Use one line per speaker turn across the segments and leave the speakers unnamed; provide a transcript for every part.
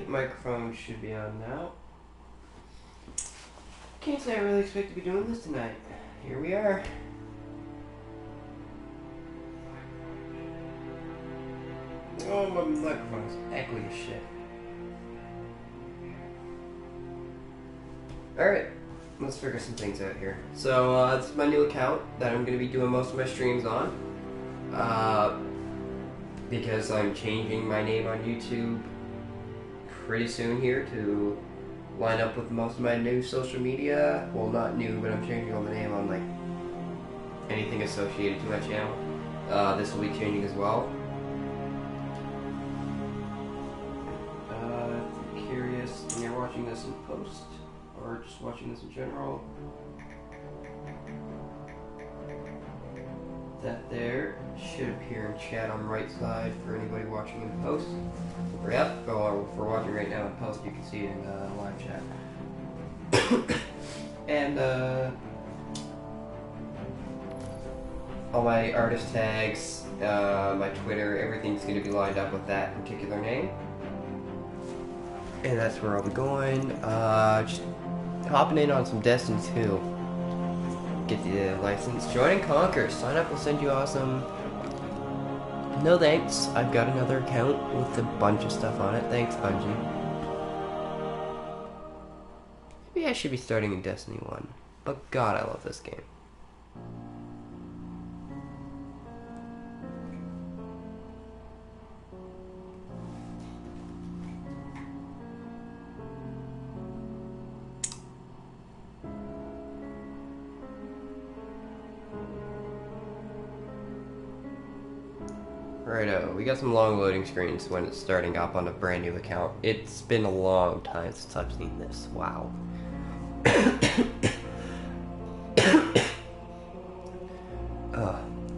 think microphone should be on now. Can't say I really expect to be doing this tonight. Here we are. Oh, my microphone is echoey as shit. Alright, let's figure some things out here. So, this is my new account that I'm going to be doing most of my streams on. Because I'm changing my name on YouTube pretty soon here to line up with most of my new social media. Well, not new, but I'm changing all the name on, like, anything associated to my channel. This will be changing as well. If you're curious and you're watching this in post, or just watching this in general, that there should appear in chat on the right side for anybody watching in post. Or yep, or if we're watching right now in post, you can see it in live chat. And all my artist tags, my Twitter, everything's going to be lined up with that particular name. And that's where I'll be going. Just hopping in on some Destiny 2. Get the license. Join and conquer. Sign up will send you awesome. No thanks. I've got another account with a bunch of stuff on it. Thanks, Bungie. Maybe I should be starting in Destiny 1. But God, I love this game. Righto, we got some long loading screens when it's starting up on a brand new account. It's been a long time since I've seen this. Wow.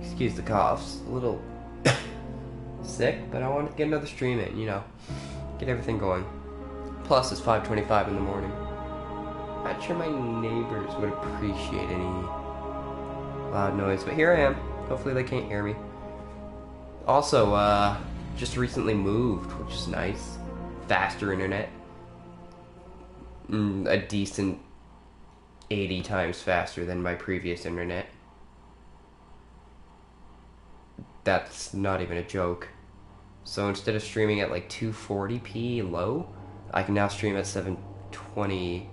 Excuse the coughs. A little sick, but I wanted to get another stream in, you know. Get everything going. Plus, it's 5:25 in the morning. Not sure my neighbors would appreciate any loud noise, but here I am. Hopefully they can't hear me. Also, just recently moved, which is nice. Faster internet. A decent 80 times faster than my previous internet. That's not even a joke. So instead of streaming at like 240p low, I can now stream at 720p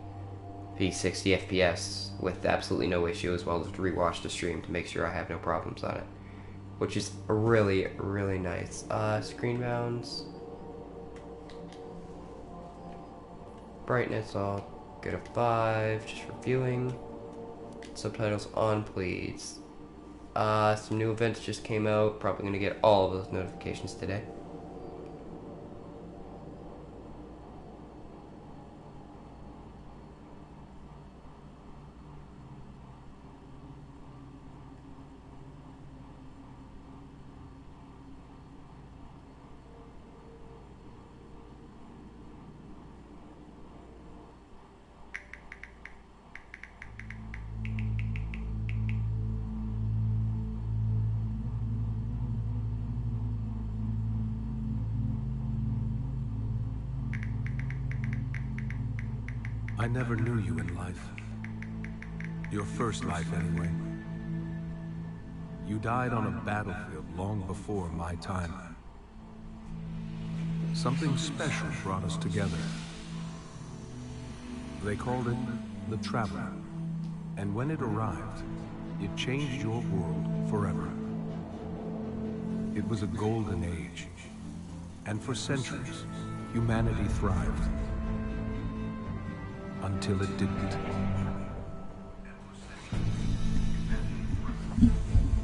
60 FPS with absolutely no issue, as well as rewatch the stream to make sure I have no problems on it. Which is really, really nice. Screen bounds. Brightness, I'll get a 5, just for viewing. Subtitles on, please. Some new events just came out. Probably gonna get all of those notifications today.
I never knew you in life. Your first life, anyway. You died on a battlefield long before my time. Something special brought us together. They called it the Traveler. And when it arrived, it changed your world forever. It was a golden age. And for centuries, humanity thrived. Until it didn't.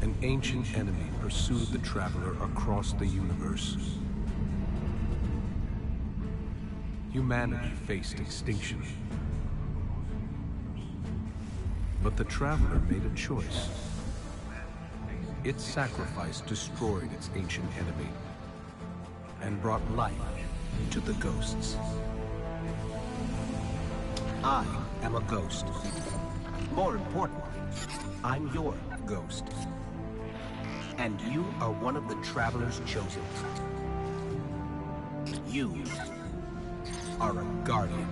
An ancient enemy pursued the Traveler across the universe. Humanity faced extinction. But the Traveler made a choice. Its sacrifice destroyed its ancient enemy and brought life to the ghosts. I am a ghost. More importantly, I'm your ghost. And you are one of the Traveler's chosen. You
are a guardian.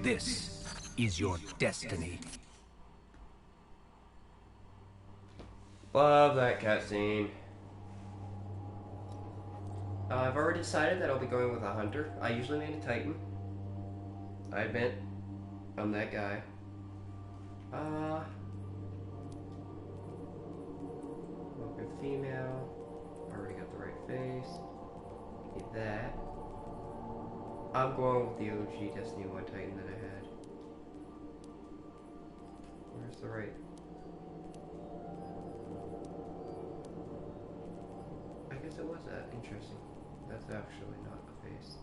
This is your destiny.
Love that cutscene. I've already decided that I'll be going with a hunter. I usually main a Titan. I admit, I'm that guy. Open female. Already got the right face. Get that. I'm going with the OG Destiny 1 Titan that I had. Where's the right? I guess it was that. Interesting. That's actually not the face.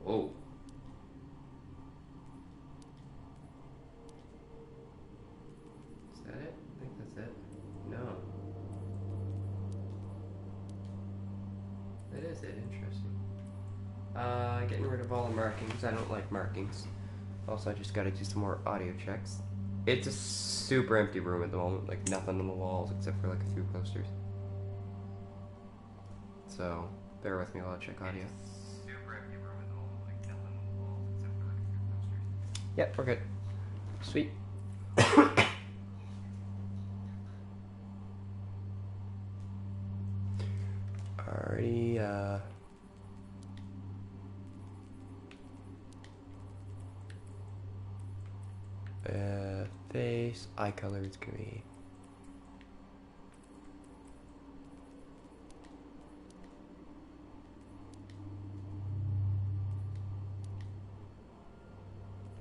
Oh. Is that it? I think that's it. No. That is it. Interesting. Getting rid of all the markings. I don't like markings. Also, I just gotta do some more audio checks. It's a super empty room at the moment, like nothing on the walls except for like a few posters. So, bear with me while I check audio. Super empty room at the moment, like nothing on the walls except for like a few posters. Yep, we're good. Sweet. Alrighty, face, eye color is gonna be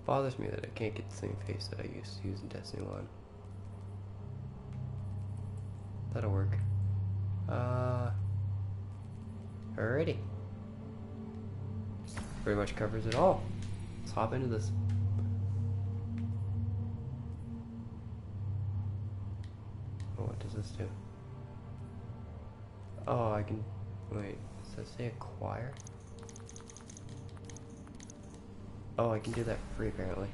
bothers me that I can't get the same face that I used to use in Destiny 1. That'll work. Alrighty. Pretty much covers it all. Let's hop into this. What does this do? Oh, I can... Wait, does that say acquire? Oh, I can do that for free apparently.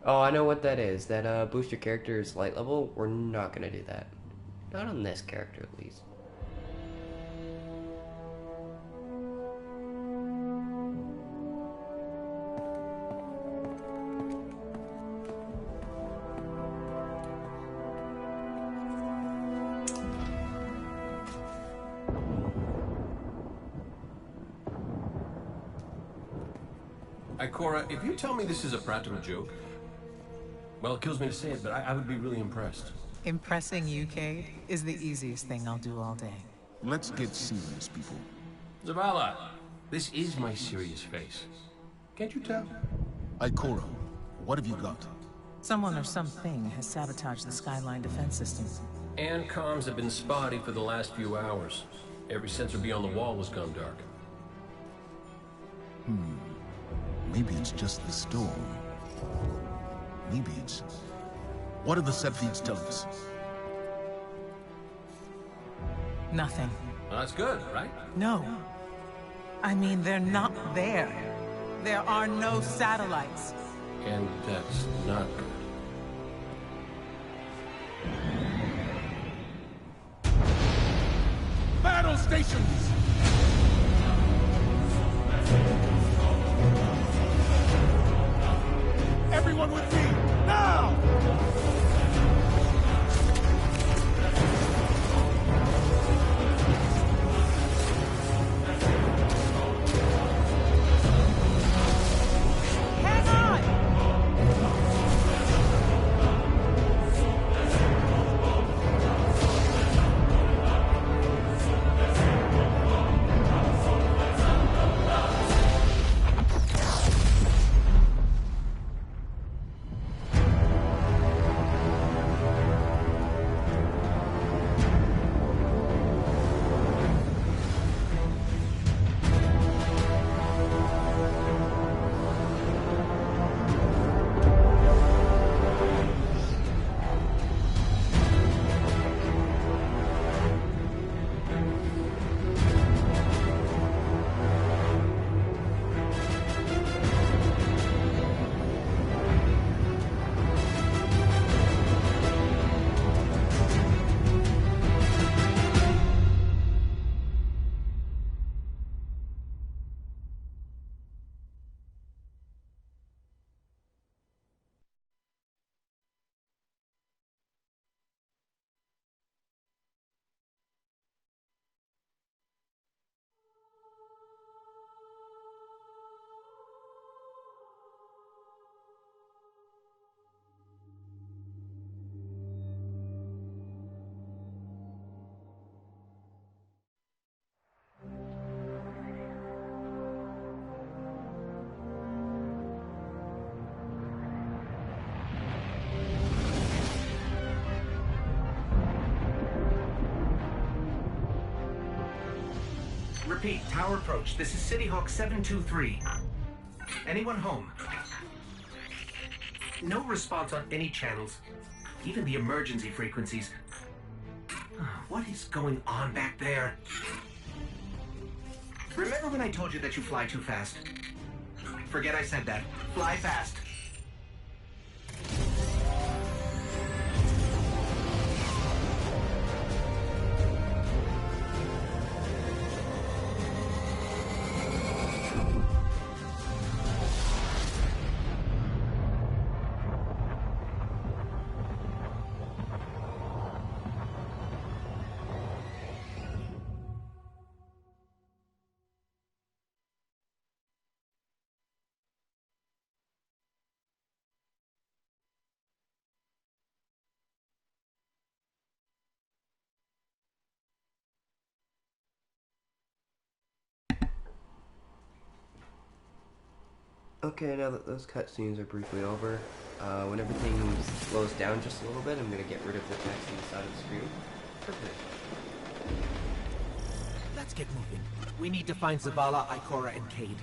Oh, I know what that is. That boost your character's light level. We're not gonna do that. Not on this character at least.
Cora, if you tell me this is a practical joke, well, it kills me to say it, but I would be really impressed.
Impressing you, Cade, is the easiest thing I'll do all day.
Let's get serious, people.
Zavala, this is my serious face. Can't you tell?
Ikora, what have you got?
Someone or something has sabotaged the Skyline defense system.
And comms have been spotty for the last few hours. Every sensor beyond the wall has gone dark.
Maybe it's just the storm. Maybe it's... What are the set feeds telling us?
Nothing.
Well, that's good, right?
No. I mean, they're not there. There are no satellites.
And that's not good.
Battle stations! Everyone with me, now!
Hang on!
Repeat, tower approach. This is City Hawk 723. Anyone home? No response on any channels, even the emergency frequencies. What is going on back there? Remember when I told you that you fly too fast? Forget I said that. Fly fast.
Okay, now that those cutscenes are briefly over, when everything slows down just a little bit, I'm going to get rid of the text on the side of the screen. Perfect.
Let's get moving. We need to find Zavala, Ikora, and Cade.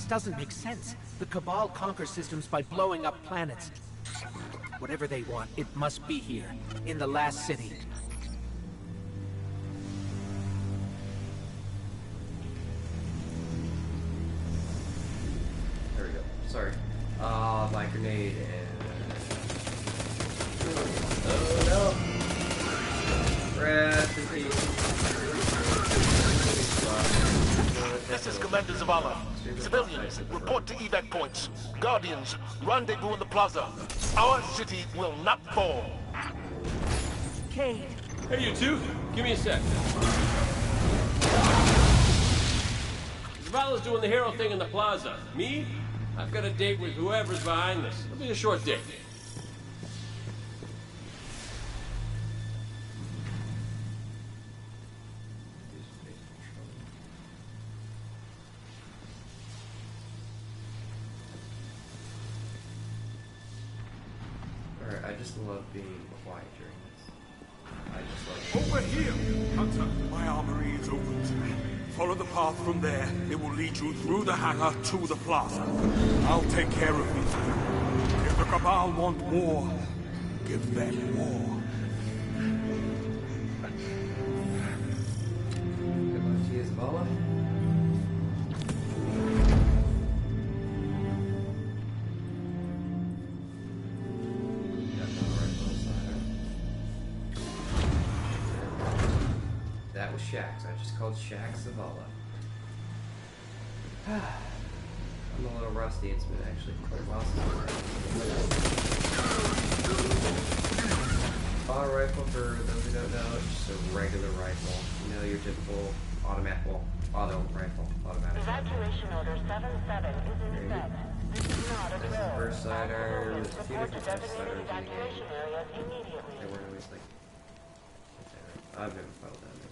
Doesn't make sense. The Cabal conquer systems by blowing up planets. Whatever they want, it must be here, in the last city.
There we go. Sorry. My grenade and... Oh no! Rest in peace.
This is Commander Zavala. Civilians, report to evac points. Guardians, rendezvous in the plaza. Our city will not fall.
Cade.
Hey, you two. Give me a sec. Zavala's doing the hero thing in the plaza. Me? I've got a date with whoever's behind this. It'll be a short date.
I just love being quiet during this. I just love
Over here, Hunter. My armory is open to you. Follow the path from there. It will lead you through the hangar to the plaza. I'll take care of these people. If the Cabal want war, give them war.
Good luck to you, Zavala. That was Shax. I just called Shax Zavala. I'm a little rusty. It's been actually quite a while since I Auto rifle, for those who don't know, it's just a regular rifle. You know, your typical automatic, well, auto rifle, automatic.
Evacuation order 77 is in set. This is not a
This is
drill.
first sidearm. There's a few
Report to
different first
designated
sidearms in the game.
evacuation areas immediately.
They weren't always like... I've never felt that before.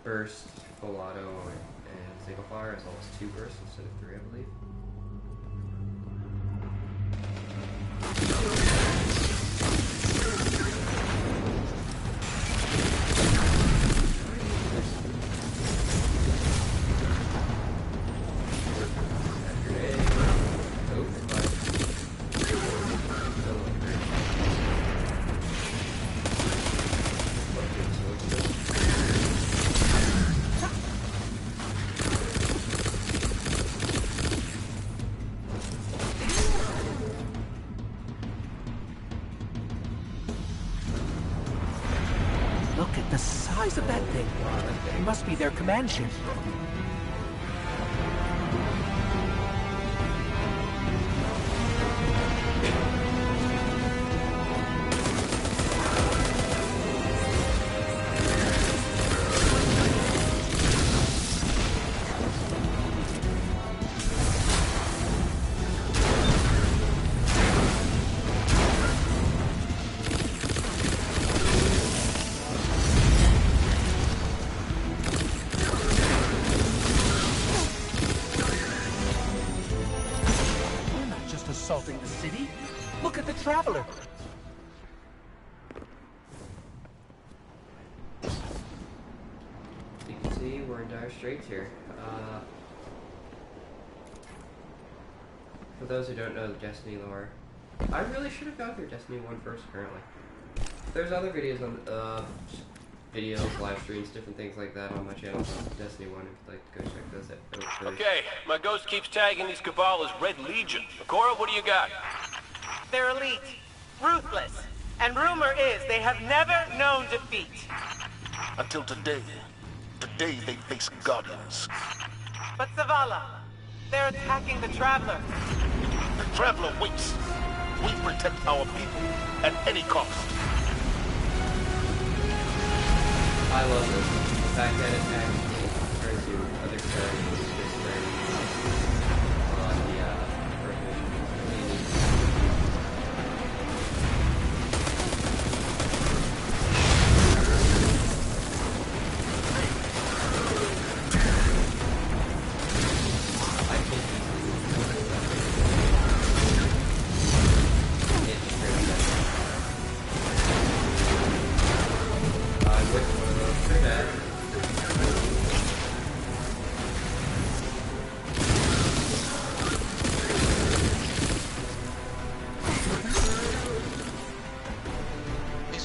Burst, full auto, and single fire, as well as 2 bursts instead of 3, I believe.
Look at the size of that thing. It must be their command ship. assaulting the city. Look at the Traveler.
You can see we're in dire straits here. For those who don't know the Destiny lore, I really should have gone through Destiny 1 first, apparently. There's other videos on, videos, live streams, different things like that on my channel on Destiny 1 if you'd like to go check those out first.
Okay, my ghost keeps tagging these Cabal as Red Legion. Cora, what do you got?
They're elite, ruthless, and rumor is they have never known defeat.
Until today. Today they face Guardians.
But Zavala, they're attacking the Traveler.
The Traveler waits. We protect our people at any cost.
I love this. The fact that it actually compared to other characters is very on the first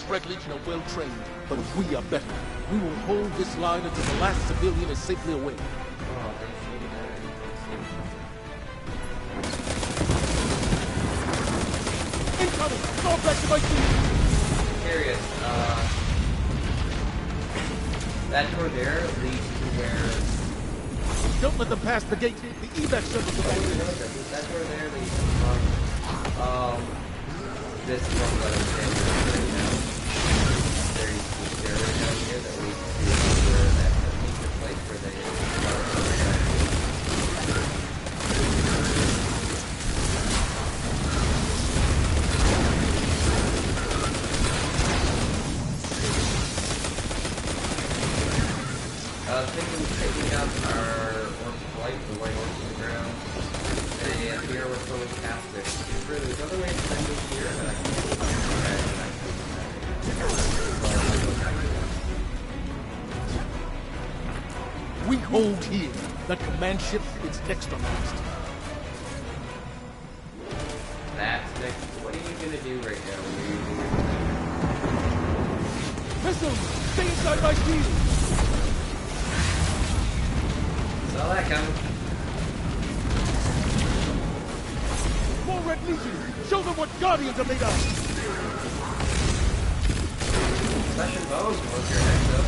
Red Legion are well trained, but we are better. We will hold this line until the last civilian is safely away. Incoming! Fall back to my team!
Curious, that door there leads to where...
Don't let them pass the gate. The evac shuttles are over there.
That door there leads to this one that I'm standing right now. There used to be a stairway down here that leads to where that future place where they thinking of taking out our orc flight, the white orcs on the ground. They appear with so much caster. There's other ways to send this here that I can
We hold here. That command ship is next on the list.
That's next. What are you gonna do right now when you're using your
Missiles! Stay inside my shield!
Saw that coming.
More Red Legion! Show them what Guardians are made of!
Flesh and bones was your next up.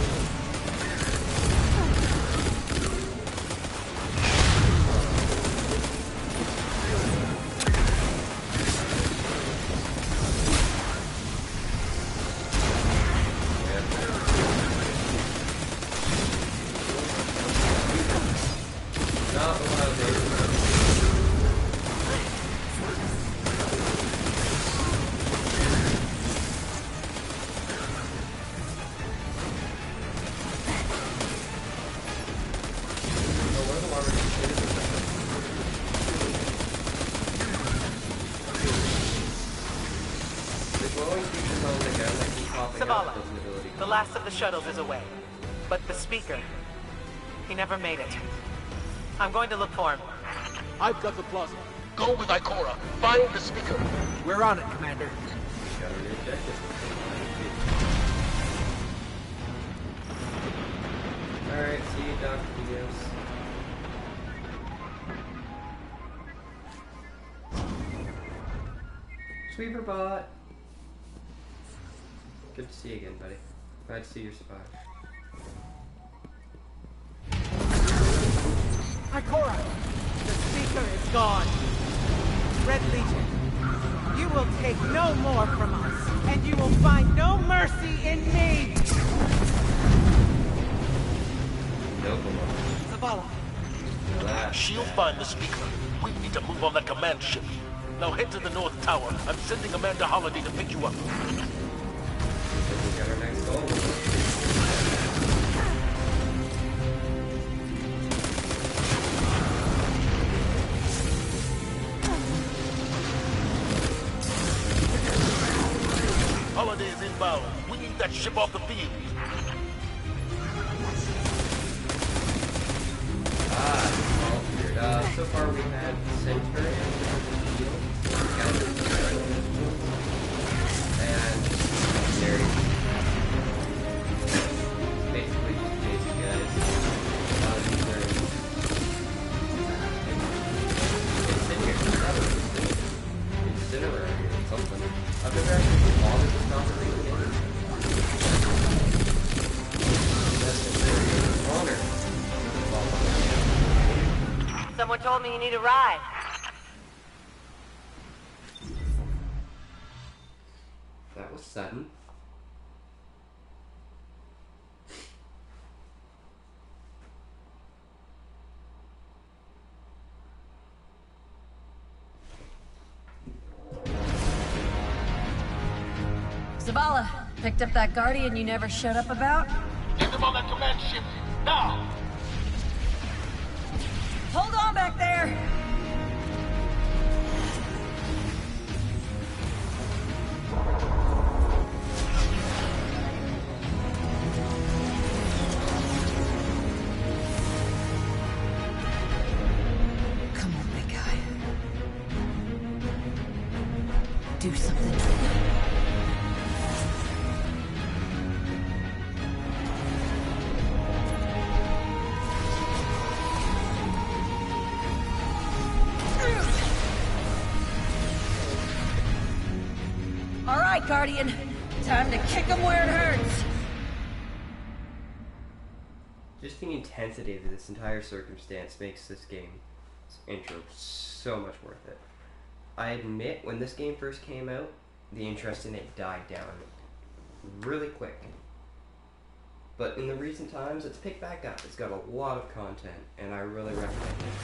Zavala, the last of the shuttles is away. But the speaker, he never made it. I'm going to look for him.
I've got the plaza. Go with Ikora. Find the speaker.
We're on it, Commander.
Alright, see you, Dr. Diaz. Sweeper bot. Good to see you again, buddy. Glad to see you're survived.
Ikora! The speaker is gone. Red Legion, you will take no more from us, and you will find no mercy in me!
No,
Zavala.
She'll find the speaker. We need to move on that command ship. Now head to the North Tower. I'm sending Amanda Holiday to pick you up.
We got our next goal.
ship off the field.
All weird. So far we've had Centurion, Shield, and Jerry. Basically just basic guys. These are Incinerary or something. I've never actually bothered to stop it reading it. That's a very honor.
Someone told me you need a ride.
That was sudden.
Zavala, picked up that Guardian you never showed up about?
Get them on that command ship, now!
Hold on back there! Come on, big guy. Do something. All right, Guardian. Time to kick him where it hurts.
Just the intensity of this entire circumstance makes this game's intro so much worth it. I admit, when this game first came out, the interest in it died down really quick. But in the recent times, it's picked back up. It's got a lot of content, and I really recommend it.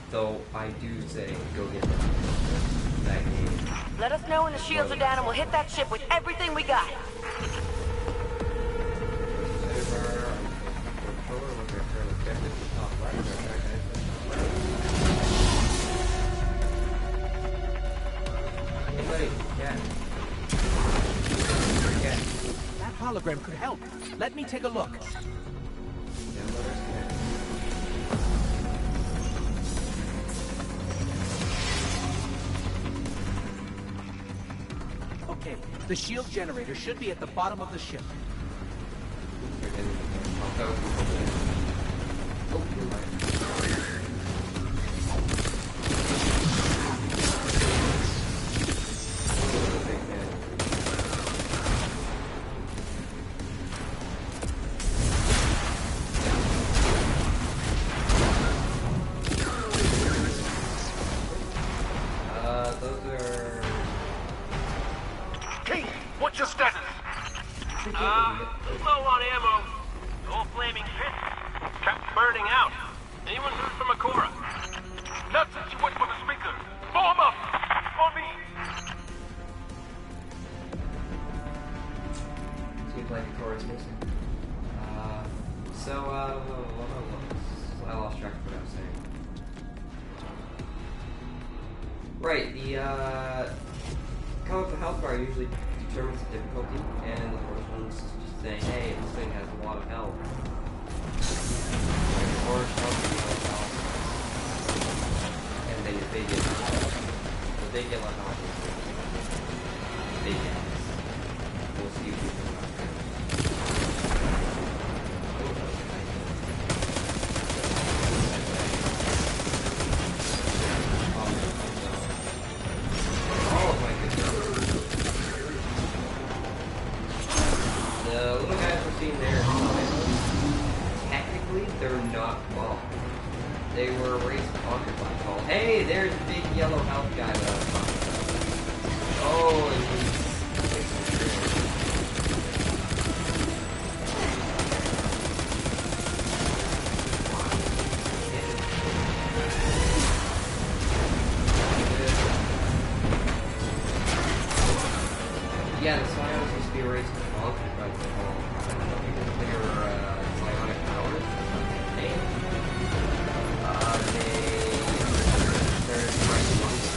Though I do say, go get that game.
Let us know when the shields are down and we'll hit that ship with everything we got.
That hologram could help. Let me take a look. Okay, the shield generator should be at the bottom of the ship.
King, what's your status?
Low on ammo. All flaming pits. Kept burning out. Anyone heard from Akora?
Not since you went for the speaker. Form up! On me!
Seems like the chorus missing. I lost track of what I was saying. Right, the comic health bar usually determines the difficulty, and the first one's just saying, hey, this thing has a lot of health. Like orange health and yellow health. And then your big is the big yellow health is big health. We'll see if we can they were erased conquered by Paul. Hey, there's the big yellow health guy that I was talking about. Oh, and yeah, the Scions used to be erased and conquered by Paul. Because they were psionic powers. Hey. They're fighting among the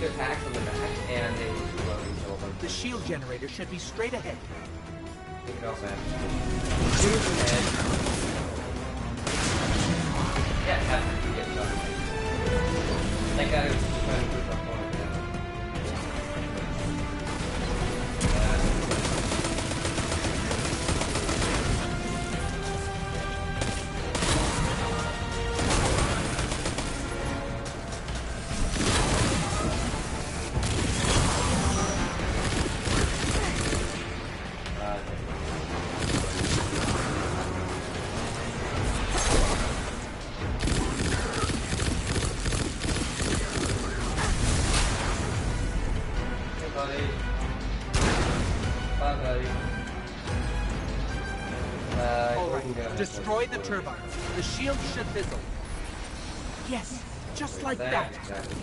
their packs on the back, and they will explode and kill them.
The shield generator should be straight ahead.
You could also have shoot ahead. Yeah, after you get done. That guy was just trying to push up on it down.
Destroy the turbines. The shield should fizzle. Yes, just like that.
Exactly.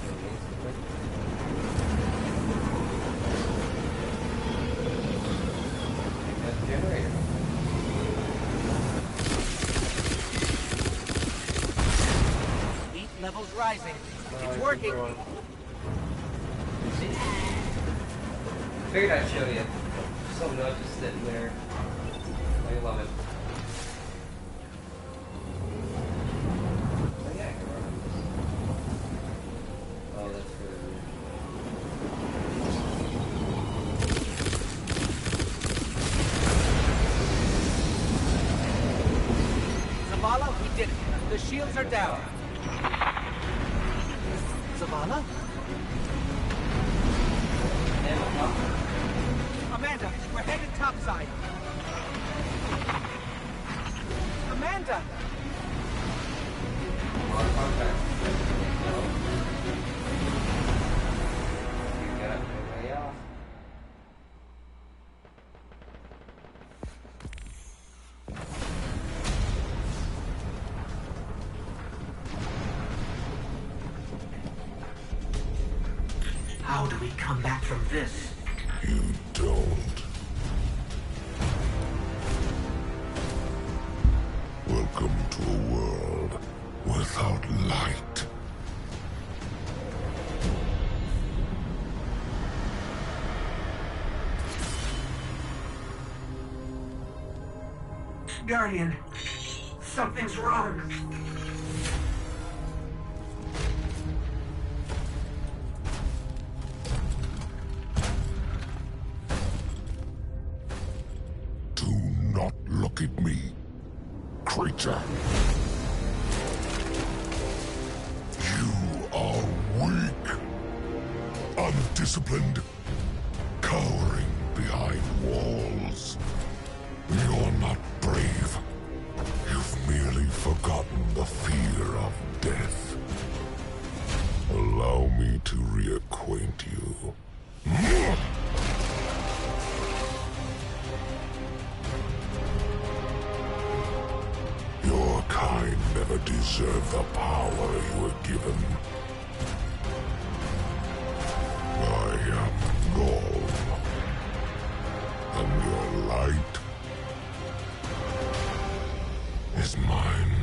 That's the generator.
Heat levels rising. It's working.
Figured I'd show you. Some nuts just sitting there. I love it. Oh yeah, I can run on this. Oh, that's really weird.
Zavala, we did it. The shields are down. Zavala? Amanda, we're headed topside. Amanda!
You got way off.
How do we come back from this?
You don't. Welcome to a world without light.
Guardian, something's wrong.
Do not look at me, creature. You are weak, undisciplined, cowering behind walls. You're not brave. You've merely forgotten the fear of death. Allow me to reacquaint you. Your kind never deserved the power you were given. I am Gaul, and your light is mine.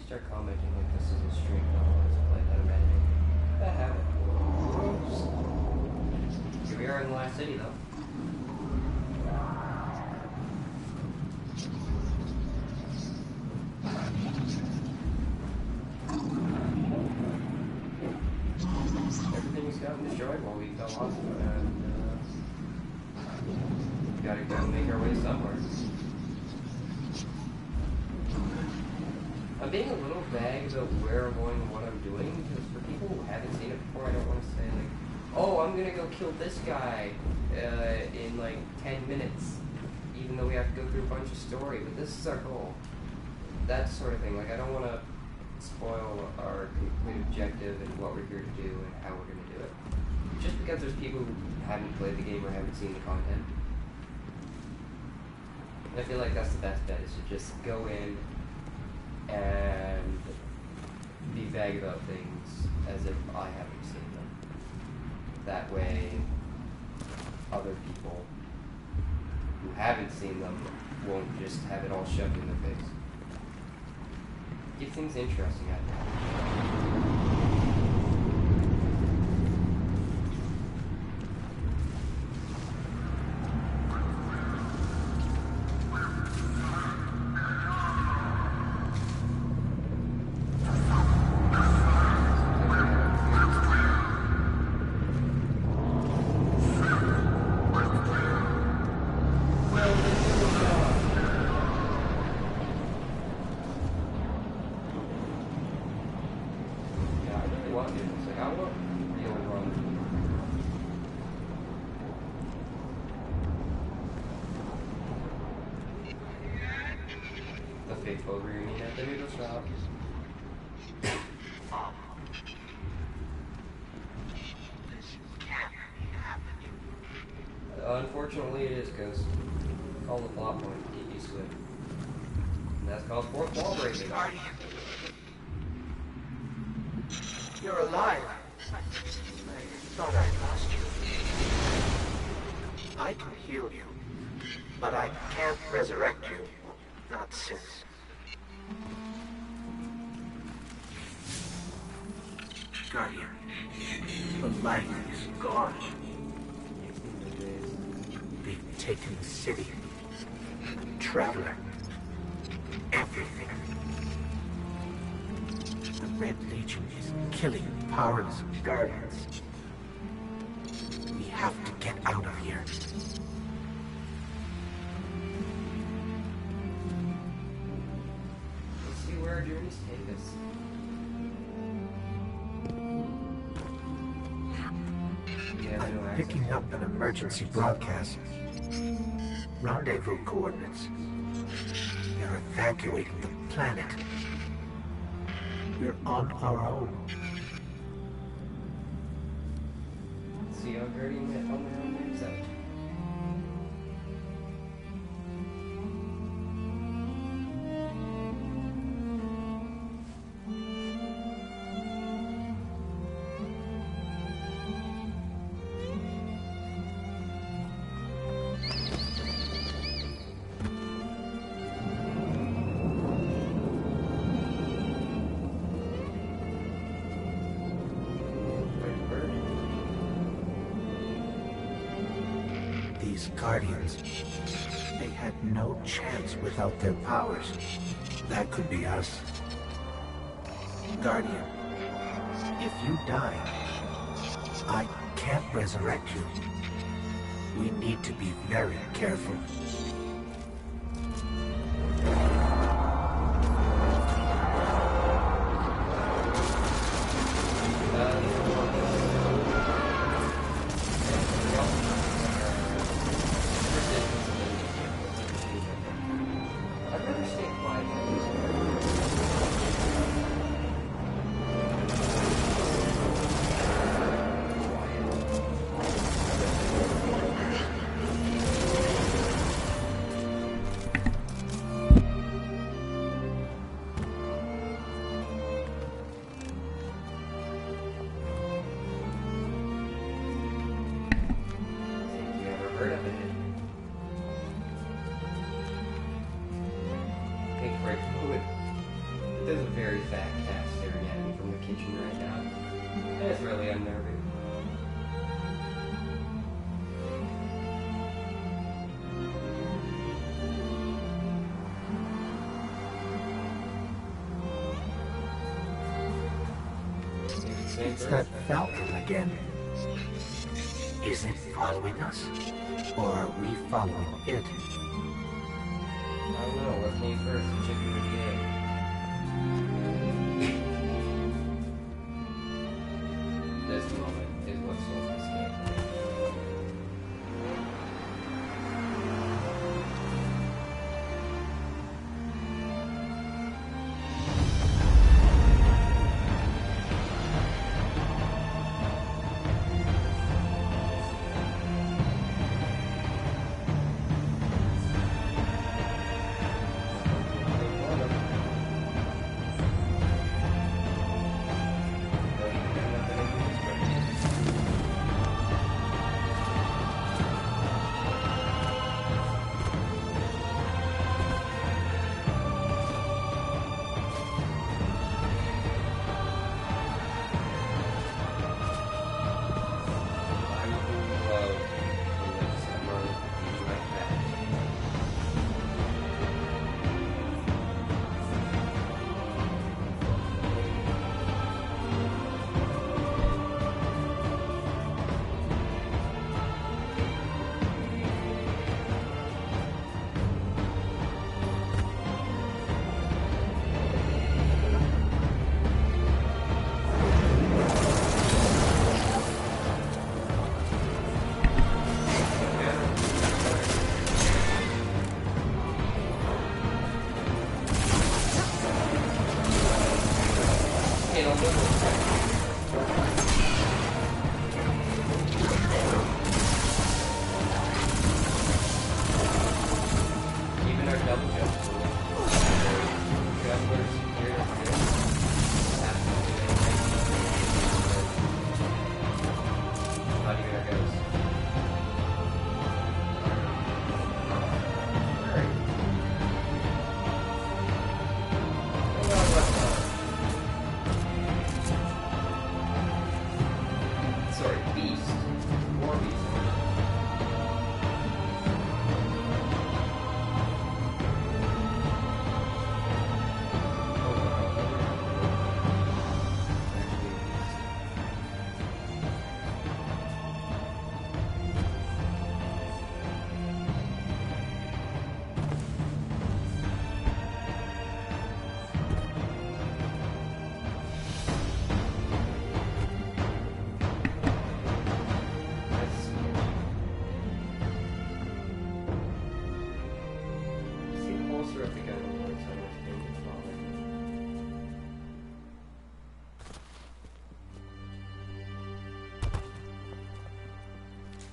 start commenting like this is a stream, not a let's play that I'm editing. That happened. Here we are in the last city, though. Everything's gotten destroyed while we fell off, and we gotta go make our way somewhere. I'm being a little vague about where I'm going and what I'm doing, because for people who haven't seen it before, I don't want to say, like, oh, I'm gonna go kill this guy in, like, 10 minutes, even though we have to go through a bunch of story, but this is our goal. That sort of thing. Like, I don't want to spoil our complete objective and what we're here to do and how we're going to do it. Just because there's people who haven't played the game or haven't seen the content. And I feel like that's the best bet, is to just go in and be vague about things as if I haven't seen them. That way, other people who haven't seen them won't just have it all shoved in their face. Keep things interesting, I think. Faithful reunion at the noodle shop. Unfortunately, it is, Ghost. Call the plot point to get used to it. And that's called fourth wall breaking.
You're alive. I thought I lost you. I can heal you, but I can't resurrect you. Not since. Guardian, the light is gone. They've taken the city, the Traveler, everything. The Red Legion is killing powerless Guardians. We have to get out of here.
Let's see where our journeys take us.
Picking up an emergency broadcast. Rendezvous coordinates. They're evacuating the planet. We're on our own.
See how Guardian on their own moves out.
These Guardians, they had no chance without their powers. That could be us. Guardian, if you die, I can't resurrect you. We need to be very careful. There's a very
fat cat staring at me from the kitchen right now. And it's really unnerving.
It's that falcon again. Is it following us? Or are we following it?
I don't know. What came first, the chicken or the egg? This moment is what sold this game.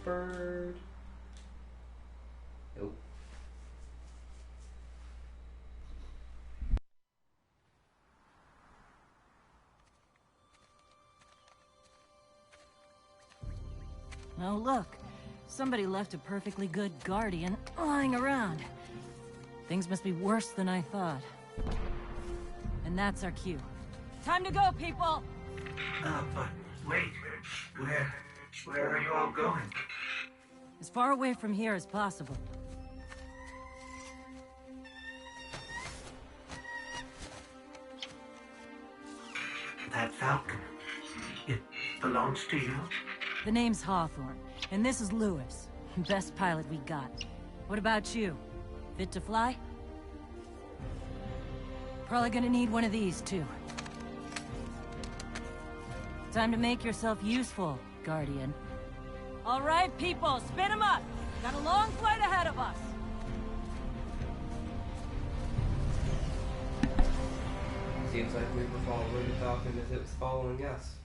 Bird. Nope.
Oh, look. Somebody left a perfectly good guardian lying around. Things must be worse than I thought. And that's our cue. Time to go, people!
But wait. Where are you all going?
As far away from here as possible.
That falcon, it belongs to you?
The name's Hawthorne, and this is Lewis. Best pilot we got. What about you? Fit to fly? Probably gonna need one of these, too. Time to make yourself useful, Guardian. All right, people, spin 'em up! Got a long flight ahead of us!
Seems like we were following the Falcon as it was following us.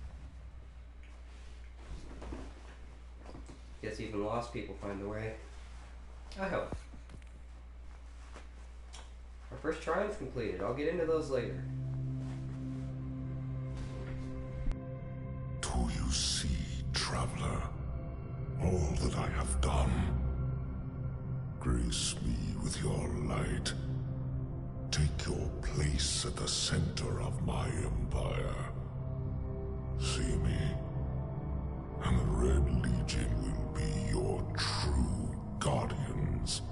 Guess even lost people find the way. I hope. Our first triumph completed. I'll get into those later.
Do you see, traveler, all that I have done? Grace me with your light.
take your place at the center of my empire. See me, and the Red Legion will be your true guardians.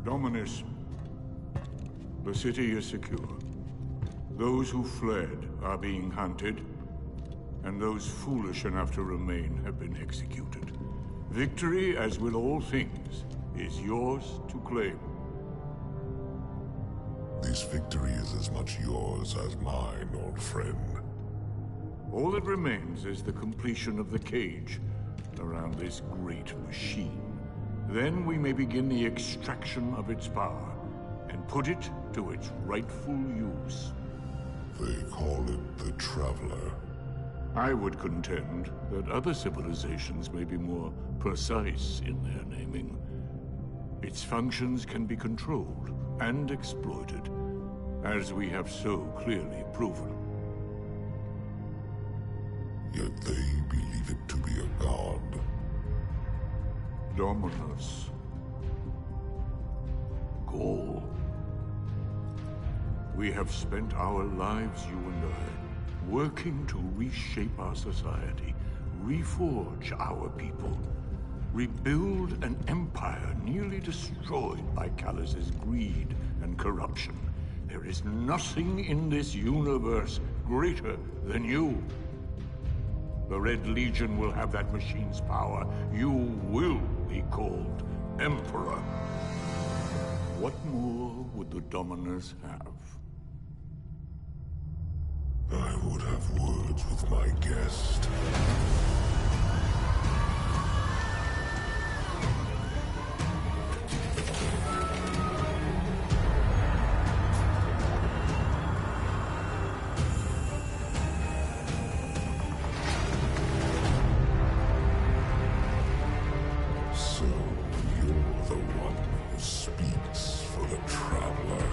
Dominus, the city is secure. Those who fled are being hunted, and those foolish enough to remain have been executed. Victory, as with all things, is yours to claim.
This victory is as much yours as mine, old friend.
All that remains is the completion of the cage around this great machine. Then we may begin the extraction of its power and put it to its rightful use.
They call it the Traveler.
I would contend that other civilizations may be more precise in their naming. Its functions can be controlled and exploited, as we have so clearly proven.
Yet they believe it to be a god.
Dominus. Gaul. We have spent our lives, you and I, working to reshape our society, reforge our people, rebuild an empire nearly destroyed by Callus's greed and corruption. There is nothing in this universe greater than you. The Red Legion will have that machine's power. You will be called Emperor. What more would the Dominus have?
I would have words with my guest. So, you're the one who speaks for the Traveler.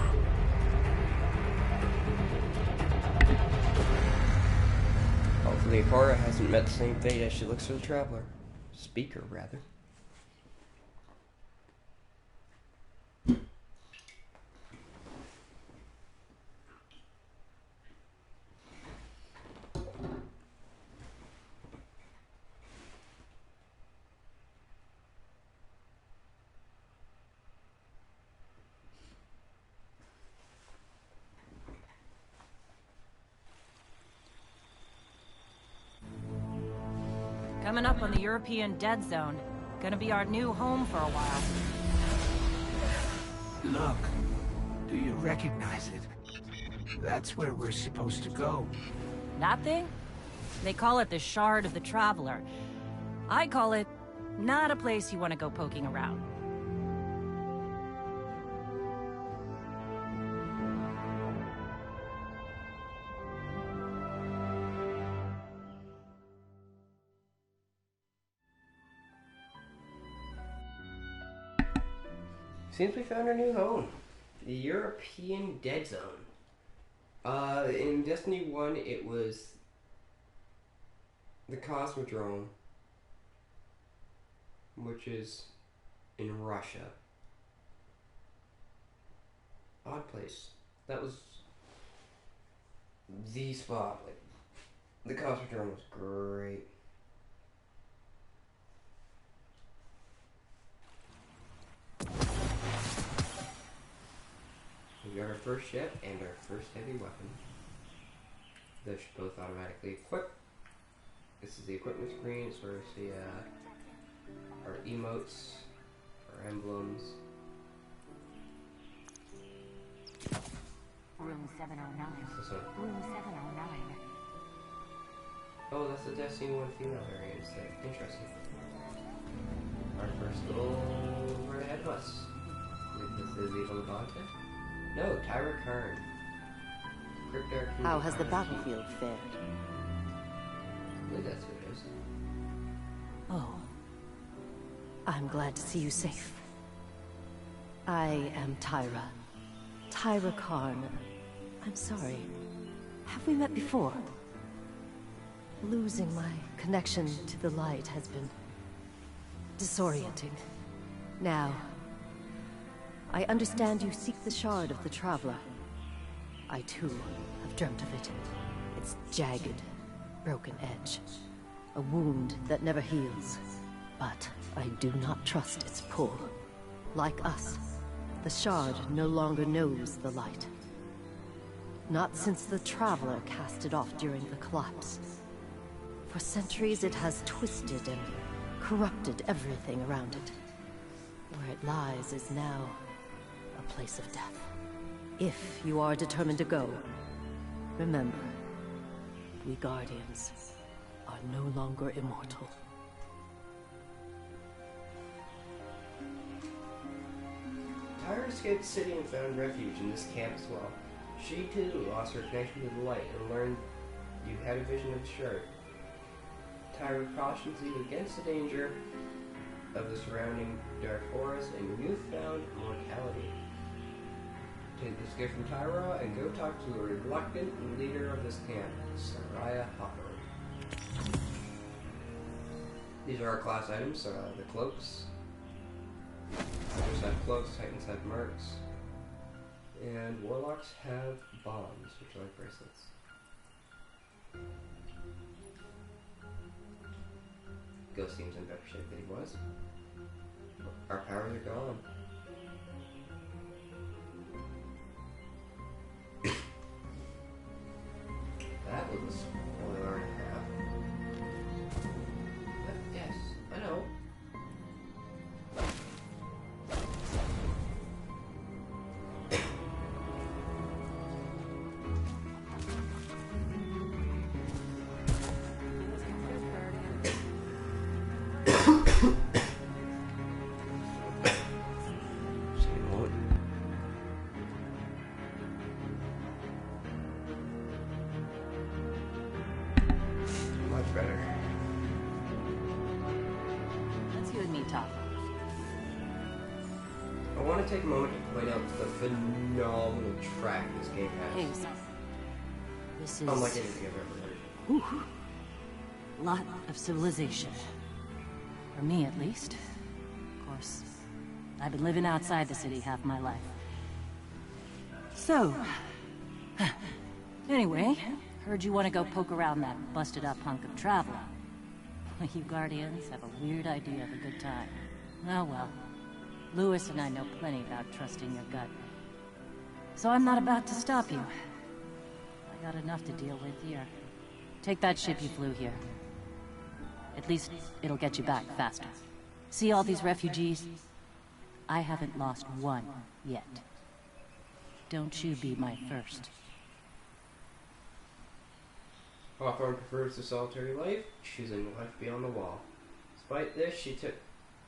Hopefully Cora hasn't met the same fate as she looks for the Traveler. Speaker, rather.
Coming up on the European Dead Zone. Gonna be our new home for a while.
Look, do you recognize it? That's where we're supposed to go.
That thing? They call it the Shard of the Traveler. I call it not a place you want to go poking around.
Seems we found our new home. The European Dead Zone. In Destiny 1, it was the Cosmodrome, which is in Russia. Odd place. That was the spot. Like, the Cosmodrome was great. We got our first ship and our first heavy weapon. Those should both automatically equip. This is the equipment screen. It's where we see our emotes, our emblems.
Room 709.
This one.
Room 709.
Oh, that's the Destiny 1 female variant instead. Interesting. Our first little right ahead of us. This is Evil Levante. No, Tyra Karn.
How has the battlefield fared?
I believe that's who it is.
Oh. I'm glad to see you safe. I am Tyra. Tyra Karn. I'm sorry. Have we met before? Losing my connection to the light has been disorienting. Now, I understand you seek the shard of the Traveler. I too have dreamt of it. Its jagged, broken edge. A wound that never heals. But I do not trust its pull. Like us, the shard no longer knows the light. Not since the Traveler cast it off during the collapse. For centuries it has twisted and corrupted everything around it. Where it lies is now a place of death. If you are determined to go, remember, we Guardians are no longer immortal.
Tyra escaped the city and found refuge in this camp as well. She too lost her connection to the light and learned you had a vision of the shard. Tyra cautions you against the danger of the surrounding dark forest and your newfound mortality. Take this gift from Tyra and go talk to the reluctant leader of this camp, Soraya Hawthorne. These are our class items, the cloaks. Hunters have cloaks, Titans have marks, and Warlocks have bombs, which are like bracelets. Ghost seems in better shape than he was. Our powers are gone. That was a spoiler and a half. But yes, I know. Take a moment to point out the phenomenal track this game has.
Hey, this is
unlike anything I've ever heard.
Lot of civilization. For me, at least. Of course, I've been living outside the city half my life. So, anyway, heard you want to go poke around that busted-up hunk of traveler. You Guardians have a weird idea of a good time. Oh well. Lewis and I know plenty about trusting your gut. So I'm not about to stop you. I got enough to deal with here. Take that ship you flew here. At least it'll get you back faster. See all these refugees? I haven't lost one yet. Don't you be my first.
Hawthorne prefers the solitary life, choosing life beyond the wall. Despite this, she took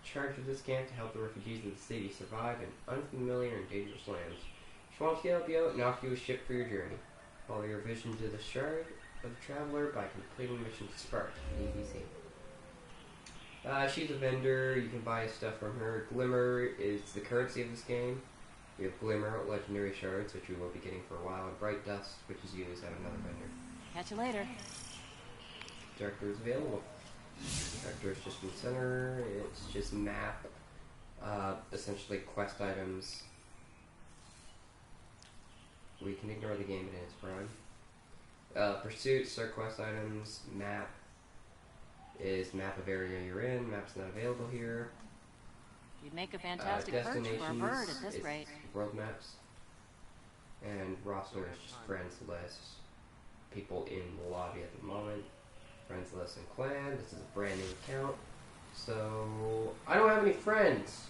charge of this camp to help the refugees in the city survive in unfamiliar and dangerous lands. She wants to help you out and offer you a ship for your journey. Follow your vision to the shard of the traveler by completing mission Spark, EBC. She's a vendor, you can buy stuff from her. Glimmer is the currency of this game. We have Glimmer, legendary shards, which we will be getting for a while, and Bright Dust, which is used at another vendor.
Catch you later.
Director is available. Director is just in the center, it's just map, essentially quest items. We can ignore the game in its prime. Pursuits are quest items, map is map of area you're in, map's not available here.
You'd make a fantastic perch for a bird at this rate.
World maps. And roster is just friends list. People in the lobby at the moment. Friends list and clan. This is a brand new account. So, I don't have any friends.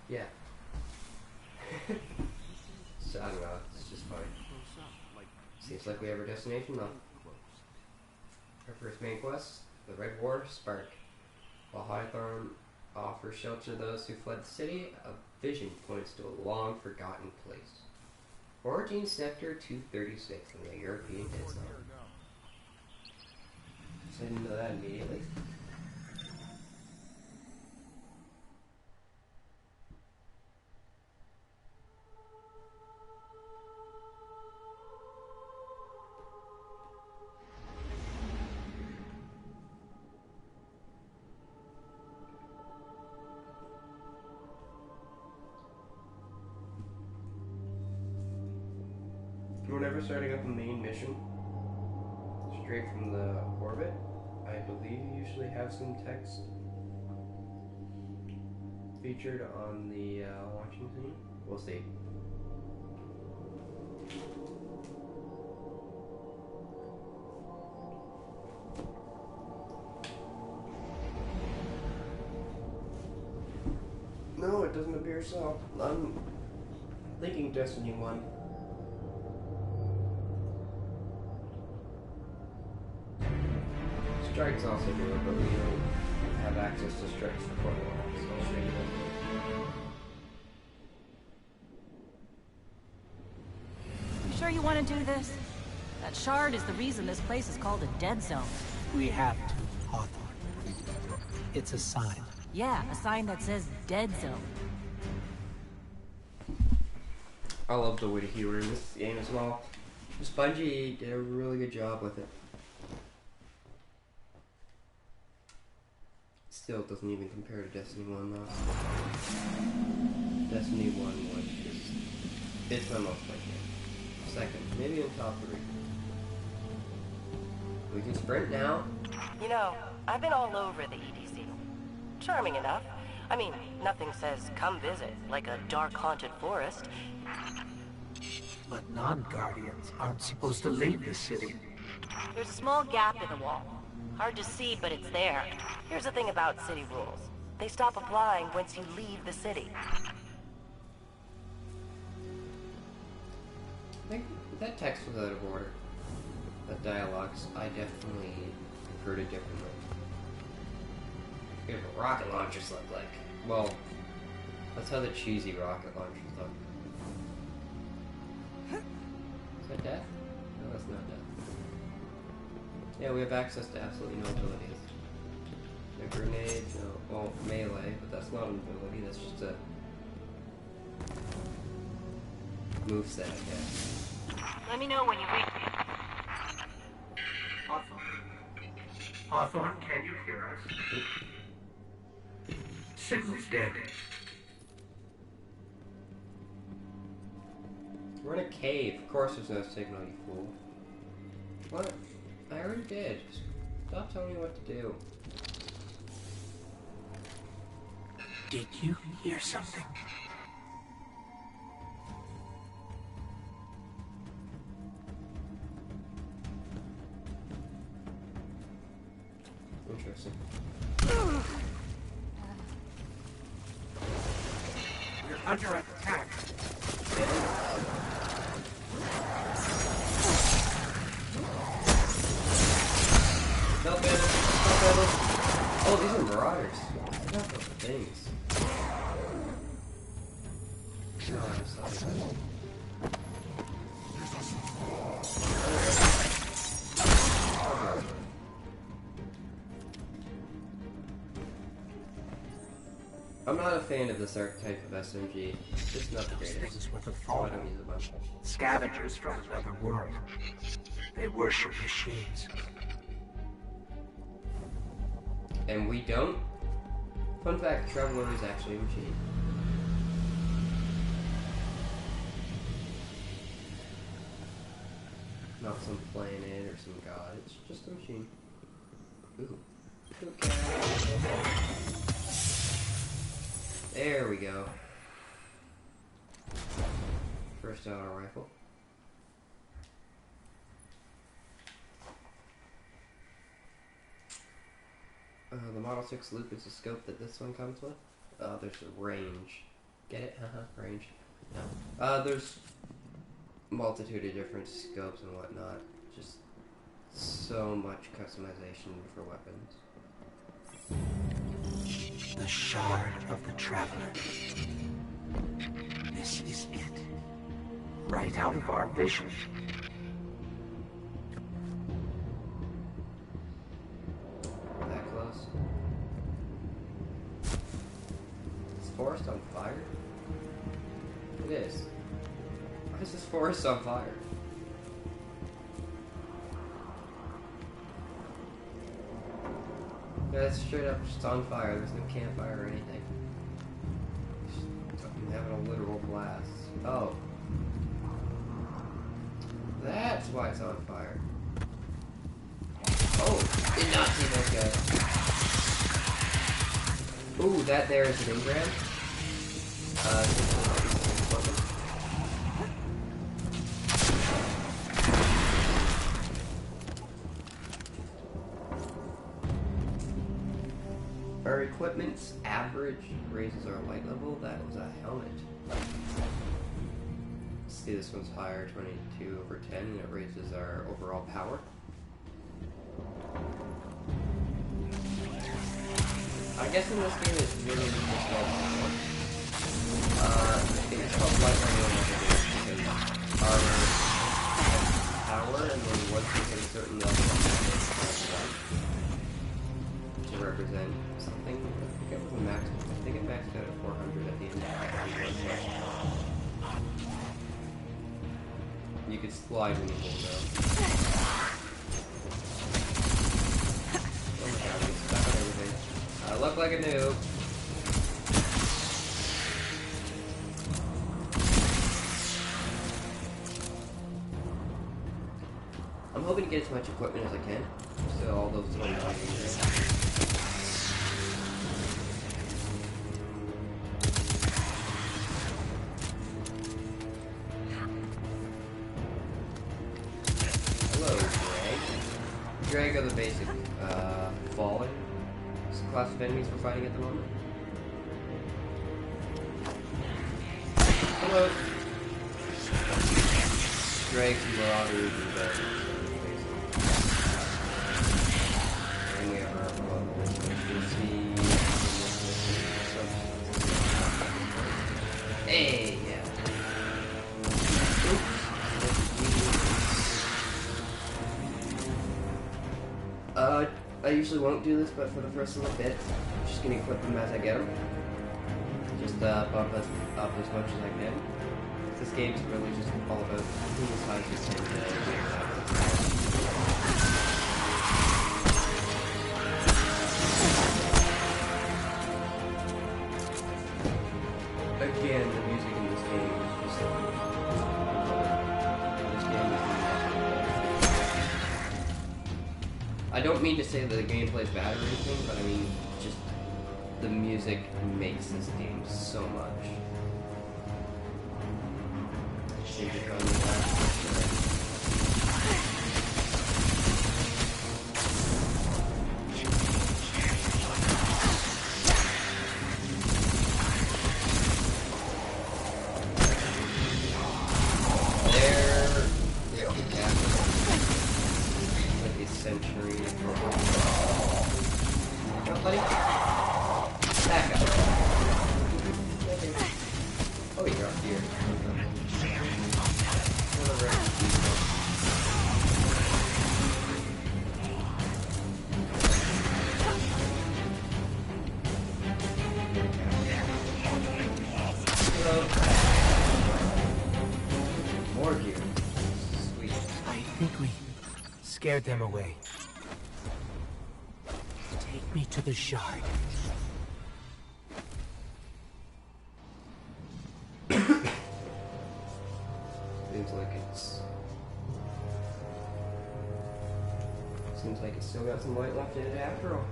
Yeah. So, I don't know. It's just funny. Seems like we have our destination though. Our first main quest, the Red War Spark. While Hawthorne offers shelter to those who fled the city, a vision points to a long forgotten place. Origin Sector 236 in the European Dead Zone. So I didn't know that immediately. for starting up a main mission straight from the orbit. I believe you usually have some text featured on the launching scene. We'll see. No, it doesn't appear so. I'm thinking Destiny 1. Strike's also good, but we don't have access to strikes for quite a while, so I'll show you that.
You sure you want to do this? That shard is the reason this place is called a dead zone.
We have to, Hawthorne. It's a sign.
Yeah, a sign that says dead zone.
I love the witty humor in this game as well. Bungie did a really good job with it. Still doesn't even compare to Destiny 1 though. Destiny 1 was just... it's my most played game. Second, maybe in top 3. We can sprint now.
You know, I've been all over the EDC. Charming enough. I mean, nothing says come visit, like a dark haunted forest.
But non-Guardians aren't supposed to leave the city.
There's a small gap in the wall. Hard to see, but it's there. Here's the thing about city rules. They stop applying once you leave the city.
I think that text was out of order. That dialogues, I definitely heard it differently. Here's what rocket launchers look like. Well, that's how the cheesy rocket launchers look. Is that death? No, that's not death. Yeah, we have access to absolutely no abilities. No grenades, no, well, melee, but that's not an ability, that's just a moveset, I guess.
Let me know when you reach me.
Hawthorne, can you hear us? Signal's dead.
We're in a cave. Of course there's no signal, you fool. What? I already did. Stop telling me what to do.
Did you hear something?
Interesting.
We're under attack.
Help it! Help it! Oh, these are marauders. I forgot about the things. No, I'm sorry. I'm not a fan of this archetype of SMG. It's just not the greatest.
Things were the
I
fall.
don't use it much.
Scavengers from another world. They worship machines.
And we don't? Fun fact, Traveler is actually a machine. Not some planet or some god, it's just a machine. Ooh. Okay. There we go. First auto rifle. The Model 6 loop is the scope that this one comes with. There's a range. Get it? Range. No. There's multitude of different scopes and whatnot. Just so much customization for weapons.
The Shard of the Traveler. This is it. Right out of our vision.
That close. Is forest on fire? It is. Why is this forest on fire? Yeah, it's straight up just on fire. There's no campfire or anything. Just fucking having a literal blast. Oh. That's why it's on fire. Oh, did not see those guys. Ooh, that there is an engram. Our equipment's average raises our light level. That is a helmet. See, this one's higher, 22/10, and it raises our overall power. I guess in this game it's really just called power. It's called light level because armor has power, and then once you hit a certain level, to represent something. I forget what the max. I think it maxed out at 400 at the end of the You could slide when you hold down. Oh my god, I'm stuck on everything. I look like a noob. I'm hoping to get as much equipment as I can. So all those little things. Drag are the basic falling class of enemies we're fighting at the moment. Hello. Drags, marauders, and and we have our hey, yeah. I usually won't do this, but for the first little bit, I'm just gonna equip them as I get them. Just bump us up as much as I can. This game's really just all about who size you can Again, the music in this game is just this game is I don't mean to say that the gameplay is bad or anything, but I mean, just the music makes this game so much.
Scared them away. Take me to the shard. Seems like it's still got some light left in it after all.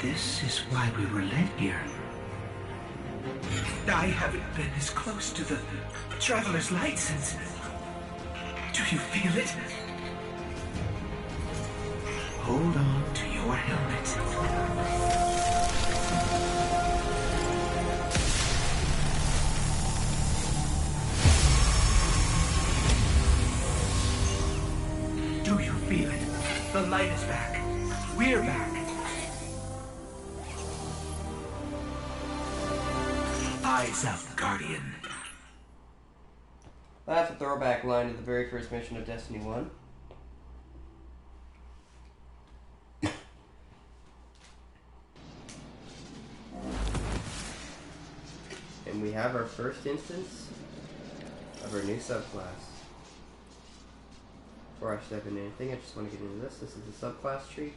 This is why we were led here. I haven't been as close to the Traveler's Light since... Do you feel it? Hold on to your helmet. Do you feel it? The light is back. We're back. Eyes out, Guardian.
That's a throwback line to the very first mission of Destiny 1. And we have our first instance of our new subclass. before I step into anything, I just want to get into this. This is the subclass tree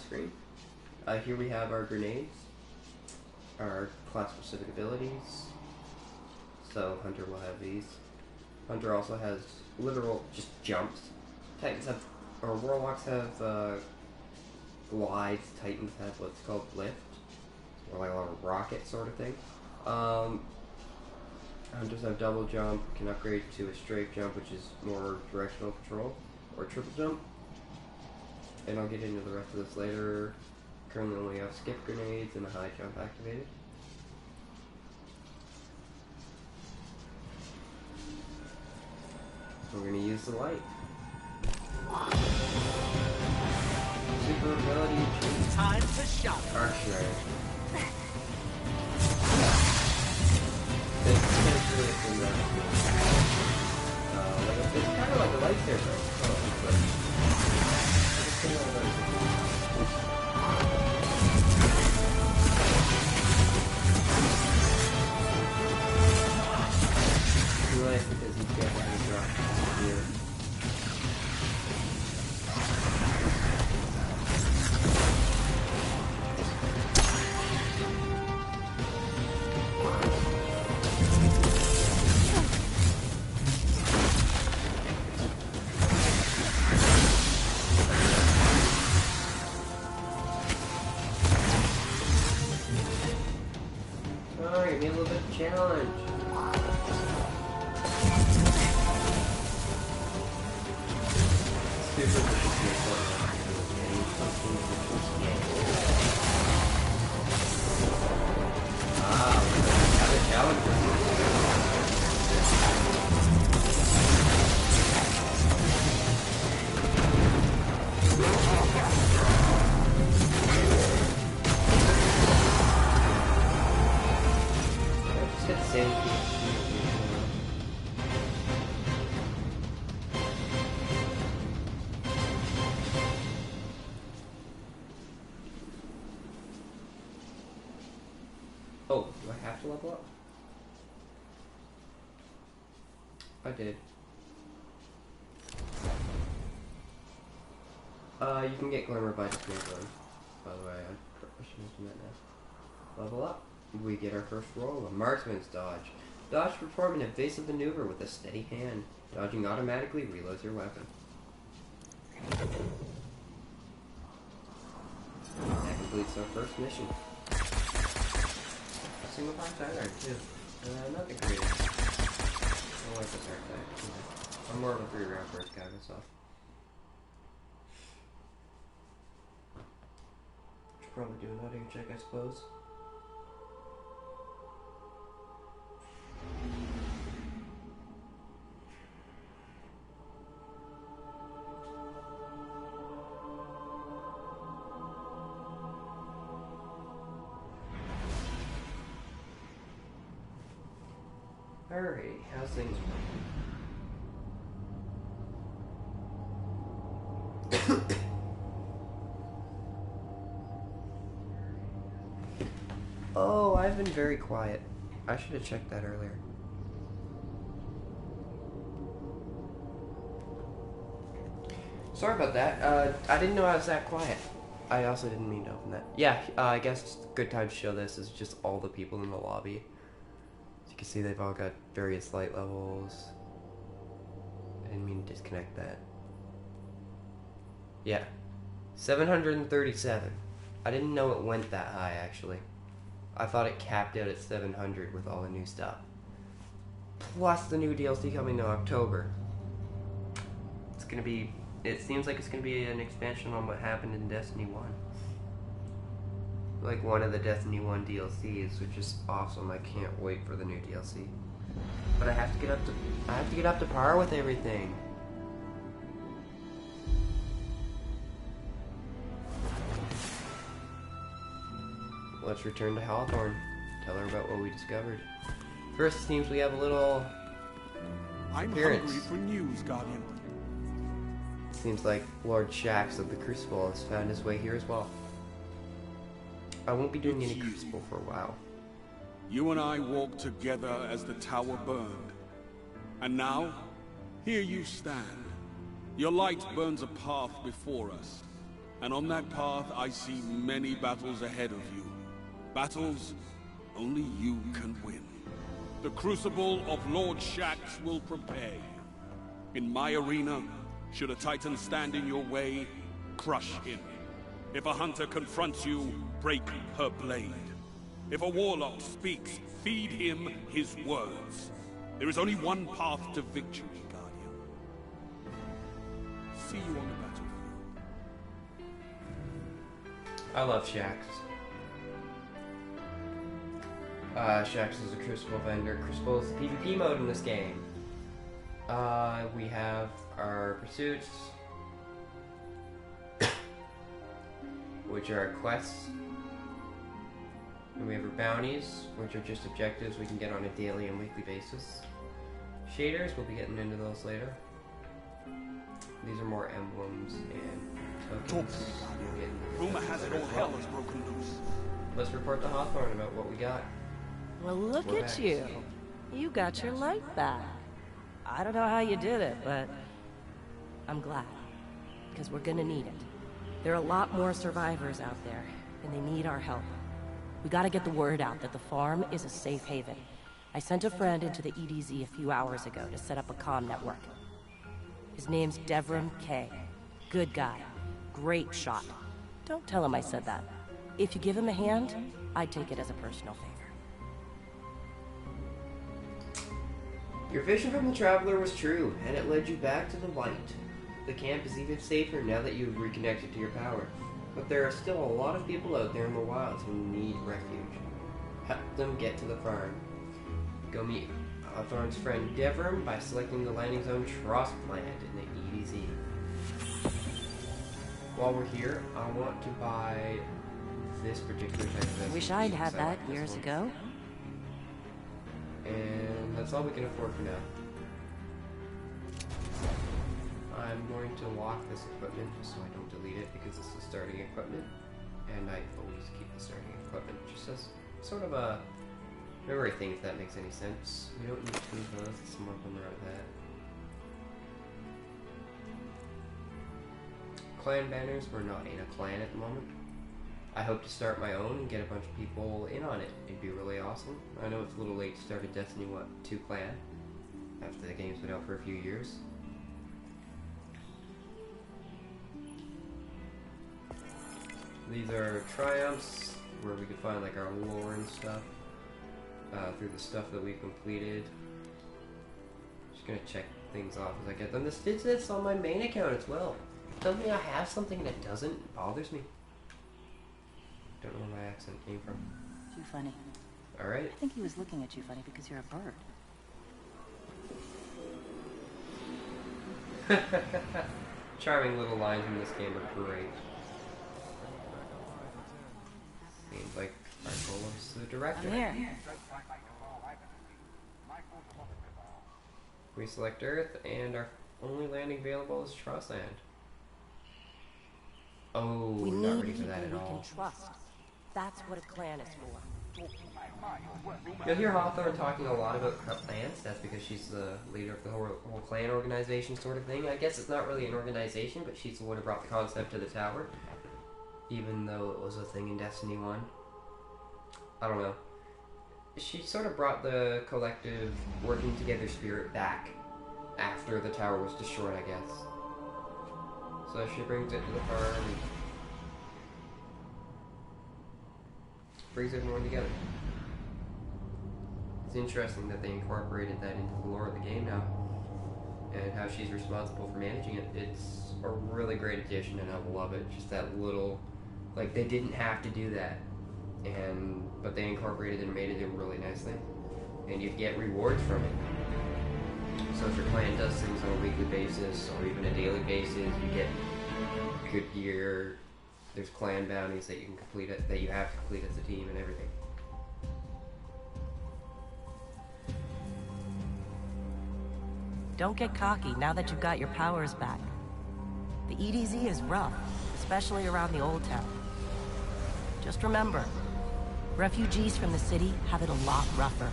screen. Here we have our grenades, our class-specific abilities. So Hunter will have these. Hunter also has literal just jumps. Titans have, or Warlocks have glides. Titans have what's called lift, or like a rocket sort of thing. Hunters have double jump, can upgrade to a strafe jump, which is more directional control, or triple jump. And I'll get into the rest of this later. Currently only have skip grenades and a high jump activated. So we're going to use the light. Super ability.
Time to shop.
Arc Shredder. It's kind of like a lightsaber. Nice because he's got a drop here. Alright, give me a little bit of challenge. Oh, do I have to level up? I did. You can get Glimmer by just making, by the way, I should mention that now. Level up. We get our first roll, a Marksman's Dodge. Dodge to perform an evasive maneuver with a steady hand. Dodging automatically reloads your weapon. That completes our first mission. A single fire sidearm too. Nothing crazy. I like this art type. I'm more of a 3-round first guy myself. Should probably do an audio check, I suppose. Alrighty, how's things going? Oh, I've been very quiet. I should have checked that earlier. Sorry about that. I didn't know I was that quiet. I also didn't mean to open that. Yeah, I guess good time to show this is just all the people in the lobby. As you can see, they've all got various light levels. I didn't mean to disconnect that. Yeah. 737. I didn't know it went that high, actually. I thought it capped out at 700 with all the new stuff. Plus the new DLC coming in October. It's gonna be... It seems like it's gonna be an expansion on what happened in Destiny 1. Like one of the Destiny 1 DLCs, which is awesome. I can't wait for the new DLC. But I have to get up to par with everything. Let's return to Hawthorne. Tell her about what we discovered. First, it seems we have a little appearance.
Hungry for news, Guardian.
Seems like Lord Shax of the Crucible has found his way here as well. I won't be doing any Crucible for a while.
You and I walked together as the tower burned. And now, here you stand. Your light burns a path before us, and on that path I see many battles ahead of you. Battles only you can win. The crucible of Lord Shaxx will prepare you. In my arena, should a Titan stand in your way, crush him. If a hunter confronts you, break her blade. If a warlock speaks, feed him his words. There is only one path to victory, Guardian. See you on the battlefield.
I love Shaxx. Shaxx is a Crucible vendor. Crucible is the PvP mode in this game. We have our pursuits, which are our quests. And we have our bounties, which are just objectives we can get on a daily and weekly basis. Shaders, we'll be getting into those later. These are more emblems and tokens.
Rumor has it all hell has broken loose.
Let's report to Hawthorne about what we got.
Well, look
We're
at
back.
you. You got your light back. I don't know how you did it, but I'm glad. Because we're gonna need it. There are a lot more survivors out there, and they need our help. We gotta get the word out that the farm is a safe haven. I sent a friend into the EDZ a few hours ago to set up a comm network. His name's Devram K. Good guy. Great shot. Don't tell him I said that. If you give him a hand, I'd take it as a personal favor.
Your vision from the Traveler was true, and it led you back to the light. The camp is even safer now that you've reconnected to your power. But there are still a lot of people out there in the wilds who need refuge. Help them get to the farm. Go meet Hawthorne's friend Devram by selecting the landing zone Trust Plant in the EDZ. While we're here, I want to buy this particular type of
Wish
SUV,
I'd had
so I
that
like this
years
one.
ago.
And that's all we can afford for now. I'm going to lock this equipment just so I don't delete it because this is starting equipment. And I always keep the starting equipment just as sort of a memory thing, if that makes any sense. We don't need two of those, let's more of them around that. Clan banners, we're not in a clan at the moment. I hope to start my own and get a bunch of people in on it. It'd be really awesome. I know it's a little late to start a Destiny 2 clan after the game's been out for a few years. These are triumphs where we can find like our lore and stuff through the stuff that we've completed. Just gonna check things off as I get them. This did this on my main account as well. Tells me I have something and it doesn't. It bothers me. Don't know where my accent came from.
Too funny.
Alright.
I think he was looking at you funny because you're a bird.
Charming little lines in this game are great. Seems like our goal is the director.
I'm here.
We select Earth, and our only landing available is Trostland. Oh,
We
not
need
ready for
people
that at
we
all.
can trust. That's what a clan is for.
You'll hear Hawthorne talking a lot about clans. That's because she's the leader of the whole clan organization sort of thing. I guess it's not really an organization, but she's the one who brought the concept to the tower. Even though it was a thing in Destiny 1. I don't know. She sort of brought the collective working together spirit back after the tower was destroyed, I guess. So she brings it to the farm and brings everyone together. It's interesting that they incorporated that into the lore of the game now, and how she's responsible for managing it. It's a really great addition, and I love it. Just that little, like, they didn't have to do that, but they incorporated it and made it in really nicely, and you get rewards from it. So if your clan does things on a weekly basis or even a daily basis, you get good gear. There's clan bounties that you can complete that you have to complete as a team and everything.
Don't get cocky now that you've got your powers back. The EDZ is rough, especially around the Old Town. Just remember, refugees from the city have it a lot rougher.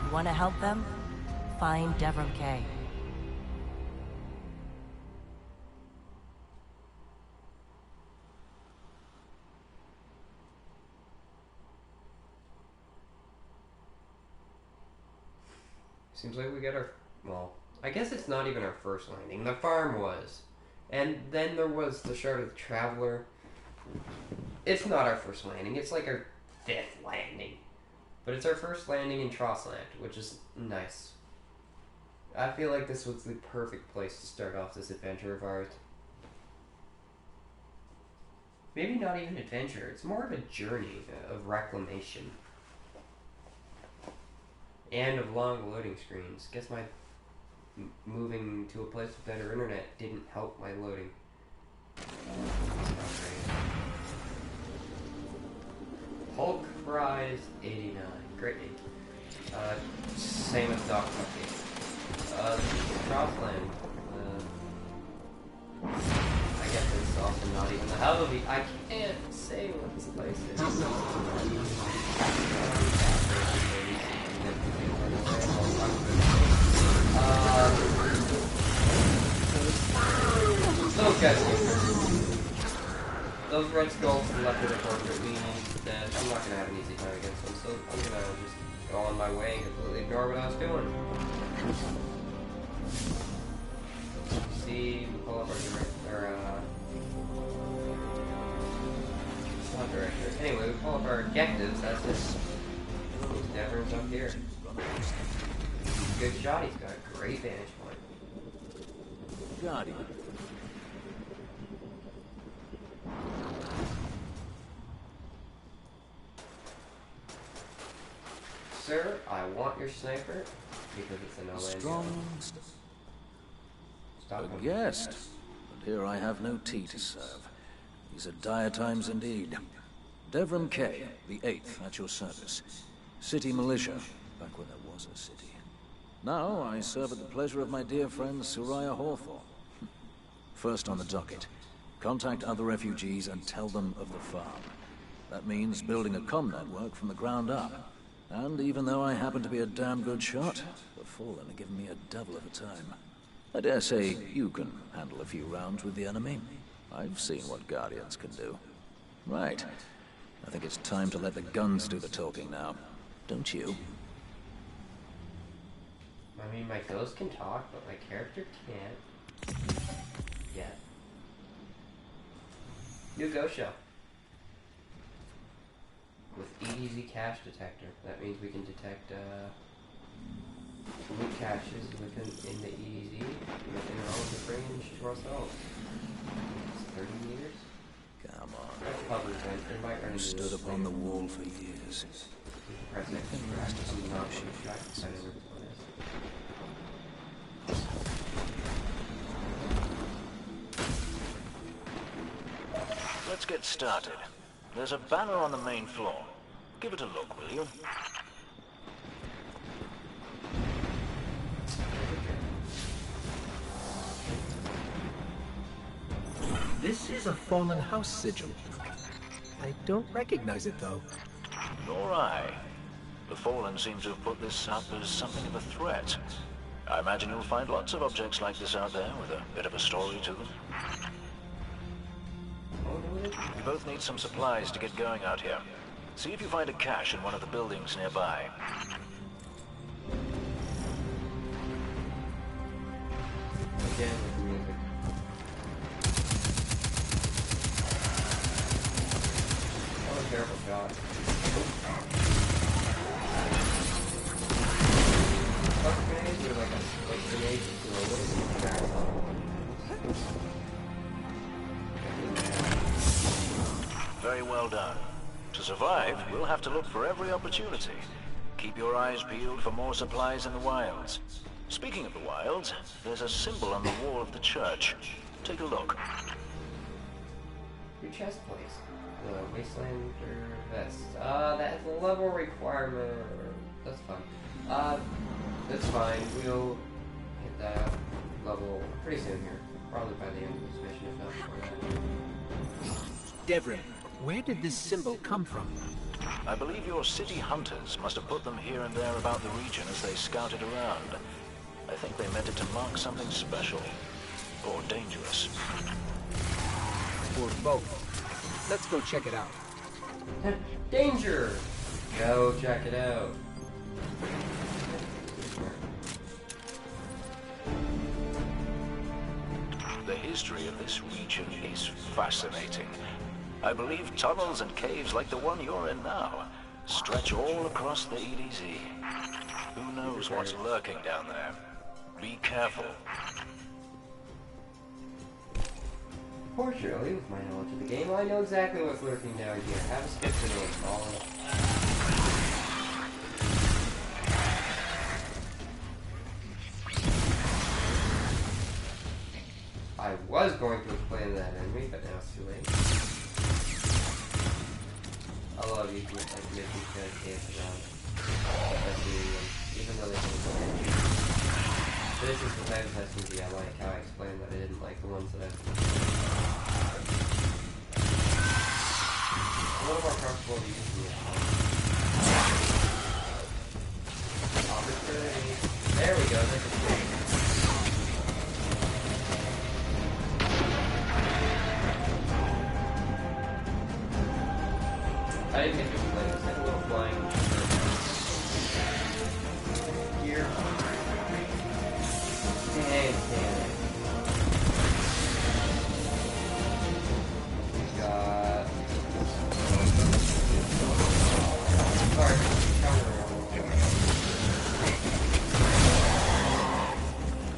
You want to help them? Find Devram K.
Seems like we got our... Well, I guess it's not even our first landing. The farm was. And then there was the Shard of the Traveler. It's not our first landing. It's like our 5th landing. But it's our first landing in Trossland, which is nice. I feel like this was the perfect place to start off this adventure of ours. Maybe not even adventure. It's more of a journey of reclamation. And of long loading screens. Guess my moving to a place with better internet didn't help my loading. Hulk Rise 89. Great name. Same as Doc Bucky. Crossland. I guess it's also not even the hell of I can't say what this place is. Those guys those red skulls selected a portrait meaning that I'm not gonna have an easy time against them, so I'm gonna just go on my way and completely ignore what I was doing. See, we pull up not director. Anyway, we pull up our objectives. That's this. Ooh, Deverin's up here. Good shot. He's got a great vantage point.
Guardian.
Sir, I want your sniper because it's a no-land
Strong.
Stop
A guest, but here I have no tea to serve. These are dire times indeed. Devrin K, the 8th, at your service. City militia, back when there was a city. Now I serve at the pleasure of my dear friend Soraya Hawthorne. First on the docket, contact other refugees and tell them of the farm. That means building a comm network from the ground up. And even though I happen to be a damn good shot, the Fallen are giving me a double of a time. I dare say you can handle a few rounds with the enemy. I've seen what Guardians can do. Right. I think it's time to let the guns do the talking now. Don't you?
I mean, my ghost can talk, but my character can't. Yet. New ghost shell. With EDZ cache detector. That means we can detect loot caches within in the EDZ within relative range to ourselves. It's 30 meters?
Come on.
That's probably right. They might run into
Stood
this
upon the wall for years.
Press X to rest on the not shoot track inside of this.
Let's get started. There's a banner on the main floor. Give it a look, will you?
This is a fallen house sigil. I don't recognize it, though.
Nor I. The Fallen seem to have put this up as something of a threat. I imagine you'll find lots of objects like this out there with a bit of a story to them. We both need some supplies to get going out here. See if you find a cache in one of the buildings nearby.
Again, with music. That was a terrible shot. Fuck grenades are like grenades to a little track on.
Very well done. To survive, we'll have to look for every opportunity. Keep your eyes peeled for more supplies in the wilds. Speaking of the wilds, there's a symbol on the wall of the church. Take a look.
Your chest place. The Wastelander vest. That's a level requirement. That's fine. That's fine. We'll hit that level pretty soon here. Probably by the end of this mission, if not before that.
Devrin, where did this symbol come from?
I believe your city hunters must have put them here and there about the region as they scouted around. I think they meant it to mark something special. Or dangerous.
Or both. Let's go check it out.
Danger! Go check it out.
history of this region is fascinating. I believe tunnels and caves like the one you're in now stretch all across the EDZ. Who knows what's lurking down there? Be careful.
Fortunately, with my knowledge of the game, I know exactly what's lurking down here. Have a skip to install. I was going to explain that enemy, but now it's too late. I love using it like making kind of dance around. Even though they don't look at you. This is the type of SMG I like, how I explained that I didn't like the ones that I've... A little more comfortable using it. Opportunity. There we go, that's a thing. I didn't think it was like, it's like a little flying here. Dang, we got... Sorry,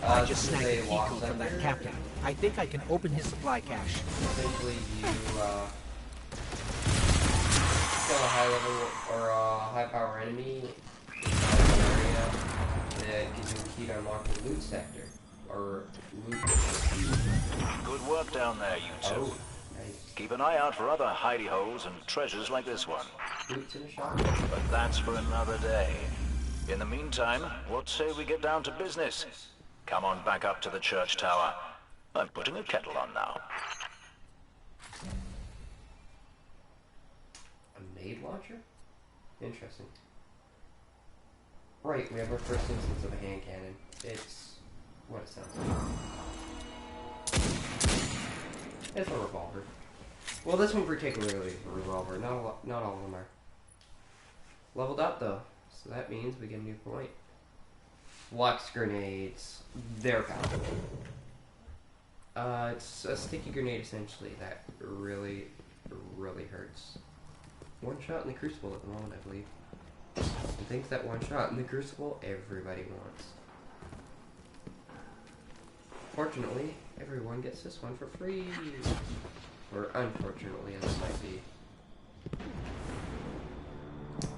I just snagged a key code from that captain. I think I can open his supply cache.
Essentially, you kill a high level or a high power enemy inside an area that gives you a key to unlock the loot sector. Or loot.
Good work down there, you two.
Oh, nice.
Keep an eye out for other hidey holes and treasures like this one.
Loot's in a shop.
But that's for another day. In the meantime, what say we get down to business? Come on back up to the church tower. I'm putting a kettle on now.
A nade launcher? Interesting. Right, we have our first instance of a hand cannon. It's what it sounds like. It's a revolver. Well, this one particularly is a revolver. Not all of them are. Leveled up though, so that means we get a new point. Flux grenades. They're powerful. It's a sticky grenade essentially that really hurts. One shot in the Crucible at the moment, I believe. And things that one shot in the Crucible everybody wants. Fortunately, everyone gets this one for free. Or unfortunately, as it might be.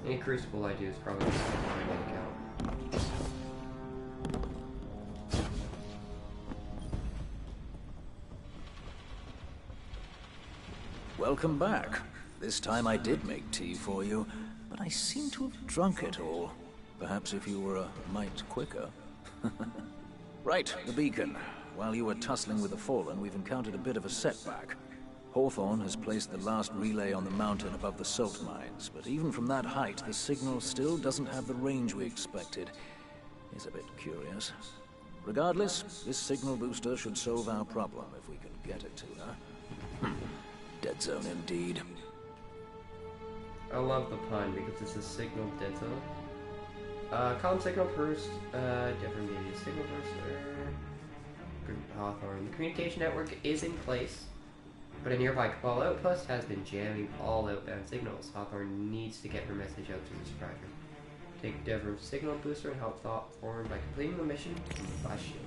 Any Crucible I do is probably just going to my bank account.
Welcome back. This time I did make tea for you, but I seem to have drunk it all. Perhaps if you were a mite quicker. Right, the beacon. While you were tussling with the Fallen, we've encountered a bit of a setback. Hawthorne has placed the last relay on the mountain above the salt mines, but even from that height, the signal still doesn't have the range we expected. It's a bit curious. Regardless, this signal booster should solve our problem if we can get it to her. Dead zone indeed.
I love the pun because it's a signal dead zone. Column signal first, different media signal first, Hawthorne. The communication network is in place, but a nearby Cabal outpost has been jamming all outbound signals. Hawthorne needs to get her message out to the survivor. Take Devrim's signal booster and help Hawthorne by completing the mission Combustion.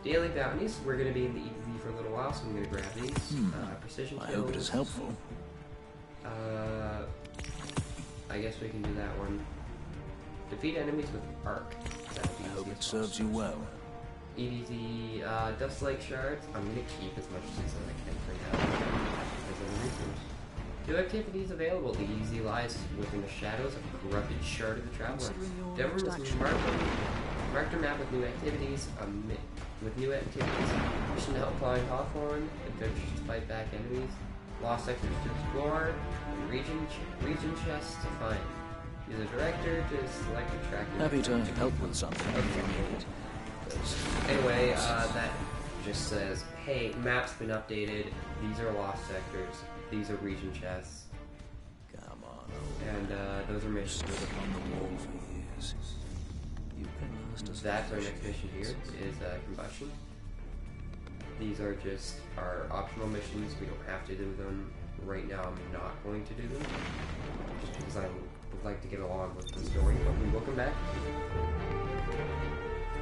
Daily bounties. We're going to be in the EZ for a little while, so I'm going to grab these. Precision kills.
I hope it is helpful.
I guess we can do that one. Defeat enemies with Arc.
I hope it serves you well.
EDZ, Dust Lake Shards. I'm going to keep as much as I can for now. As a resource. 2 activities available. The EDZ lies within the shadows of a corrupted shard of the Traveler. Devrim has marked a map with new activities. Mission to help find Hawthorne. Adventures to fight back enemies. Lost sectors to explore. And region chests to find. Use a director to select a track.
Happy to help with something.
Anyway, that just says, hey, map's been updated. These are lost sectors. These are region chests.
Come on.
And those are missions.
Stood upon the wall for years. You can last us.
That's our next mission here, is Combustion. these are just our optional missions. We don't have to do them. Right now I'm not going to do them. Just because I would like to get along with the story, but we will come back.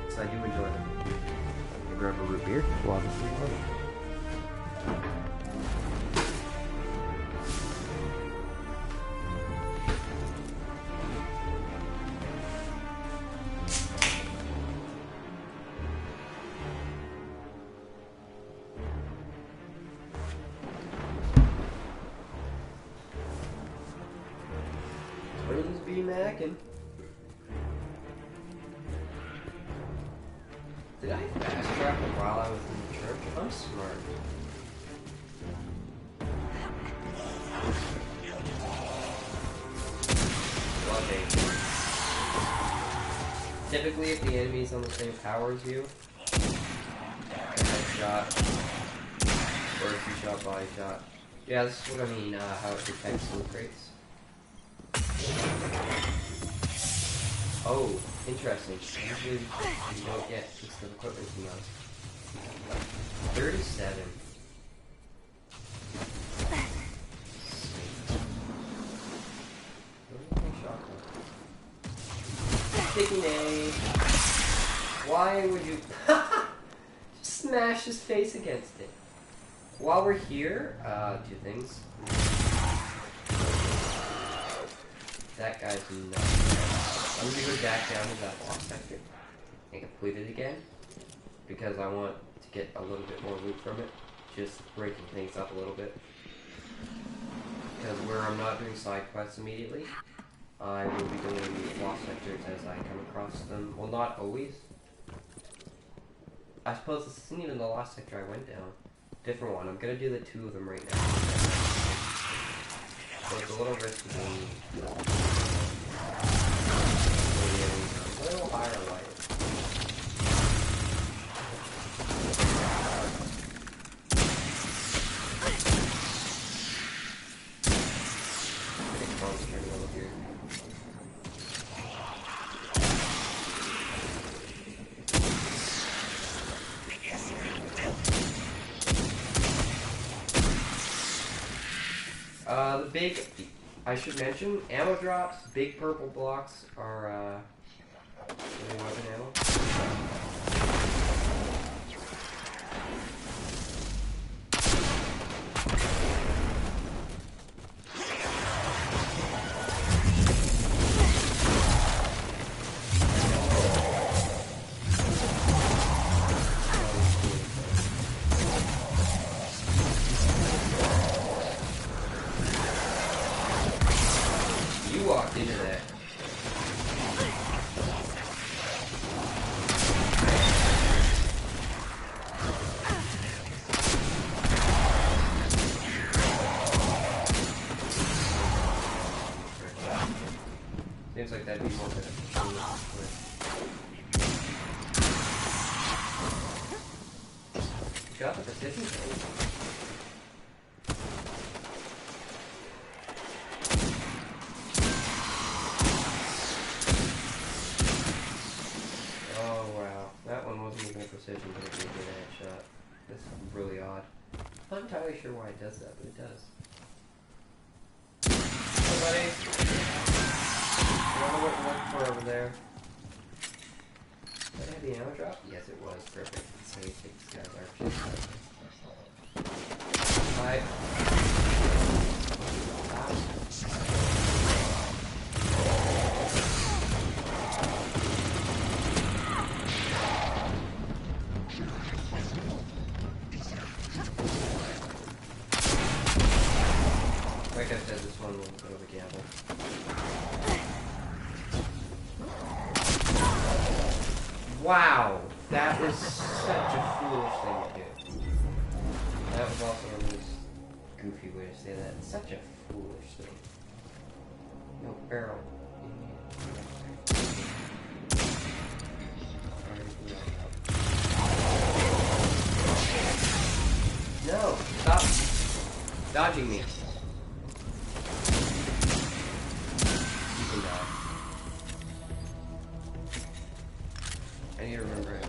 So I do enjoy them. I'll grab a root beer while this is on. Please be mackin'. Did I fast travel while I was in the church? I'm smart. Love it. Typically, if the enemy's on the same power as you, a headshot, or if you shot body shot. Yeah, this is what I mean, how it detects loot crates. Oh, interesting. Usually you don't get pieces of equipment from those. 37. Taking A. Why would you just smash his face against it? While we're here, two things. That guy's nuts. I'm gonna go back down to that lost sector and complete it again because I want to get a little bit more loot from it, just breaking things up a little bit. Because where I'm not doing side quests immediately, I will be doing the lost sectors as I come across them. Well, not always. I suppose this isn't even the lost sector I went down. Different one. I'm gonna do the two of them right now. So it's a little risky doing a little higher light. The big, I should mention, ammo drops, big purple blocks are, weapon ammo. Walked into that. Seems like that'd be more beneficial. Got the precision thing. Precision, but it did get a headshot. This is really odd. I'm not entirely sure why it does that, but it does. Hey, buddy. You don't know what to look for over there. Did I have the ammo drop? Yes, it was. Perfect. So you take this guy's archer. Bye. Like I said, this one was a bit of a gamble. Wow! That was such a foolish thing to do. That was also a really goofy way to say that. Such a foolish thing. No barrel. No! Stop dodging me. I need to remember it.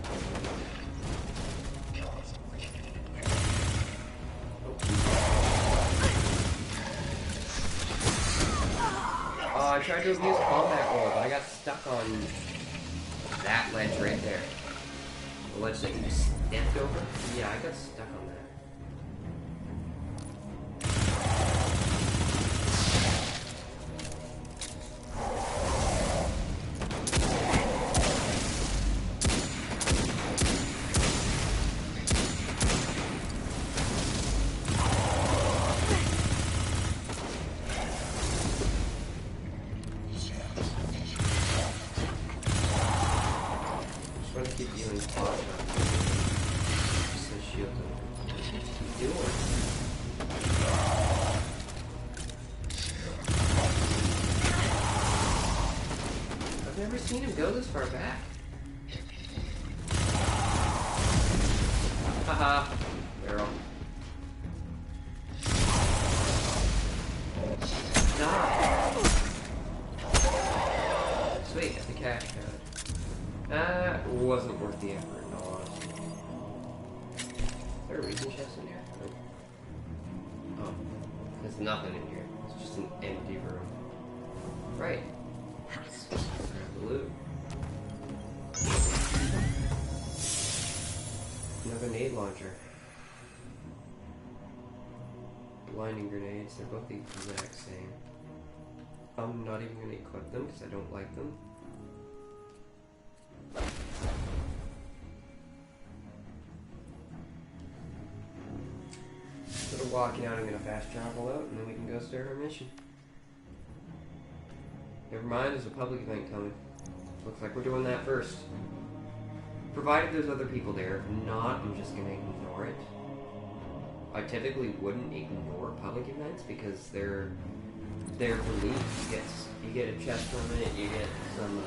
I tried to abuse combat roll, but I got stuck on that ledge right there. The ledge that you stepped over? Yeah, I got stuck on that. I've never seen him go this far back. Haha, barrel. Stop. Sweet, that's the cash card. That wasn't worth the effort, in all honesty. Is there a reason chest in here? Oh, there's nothing in here. It's just an empty room. Right. Grab the loot. Another grenade launcher. Blinding grenades, they're both the exact same. I'm not even going to equip them because I don't like them. Instead of walking out, I'm going to fast travel out and then we can go start our mission. Never mind, there's a public event coming. Looks like we're doing that first. Provided there's other people there. If not, I'm just going to ignore it. I typically wouldn't ignore public events because they're there for loot. You get a chest from it, you get some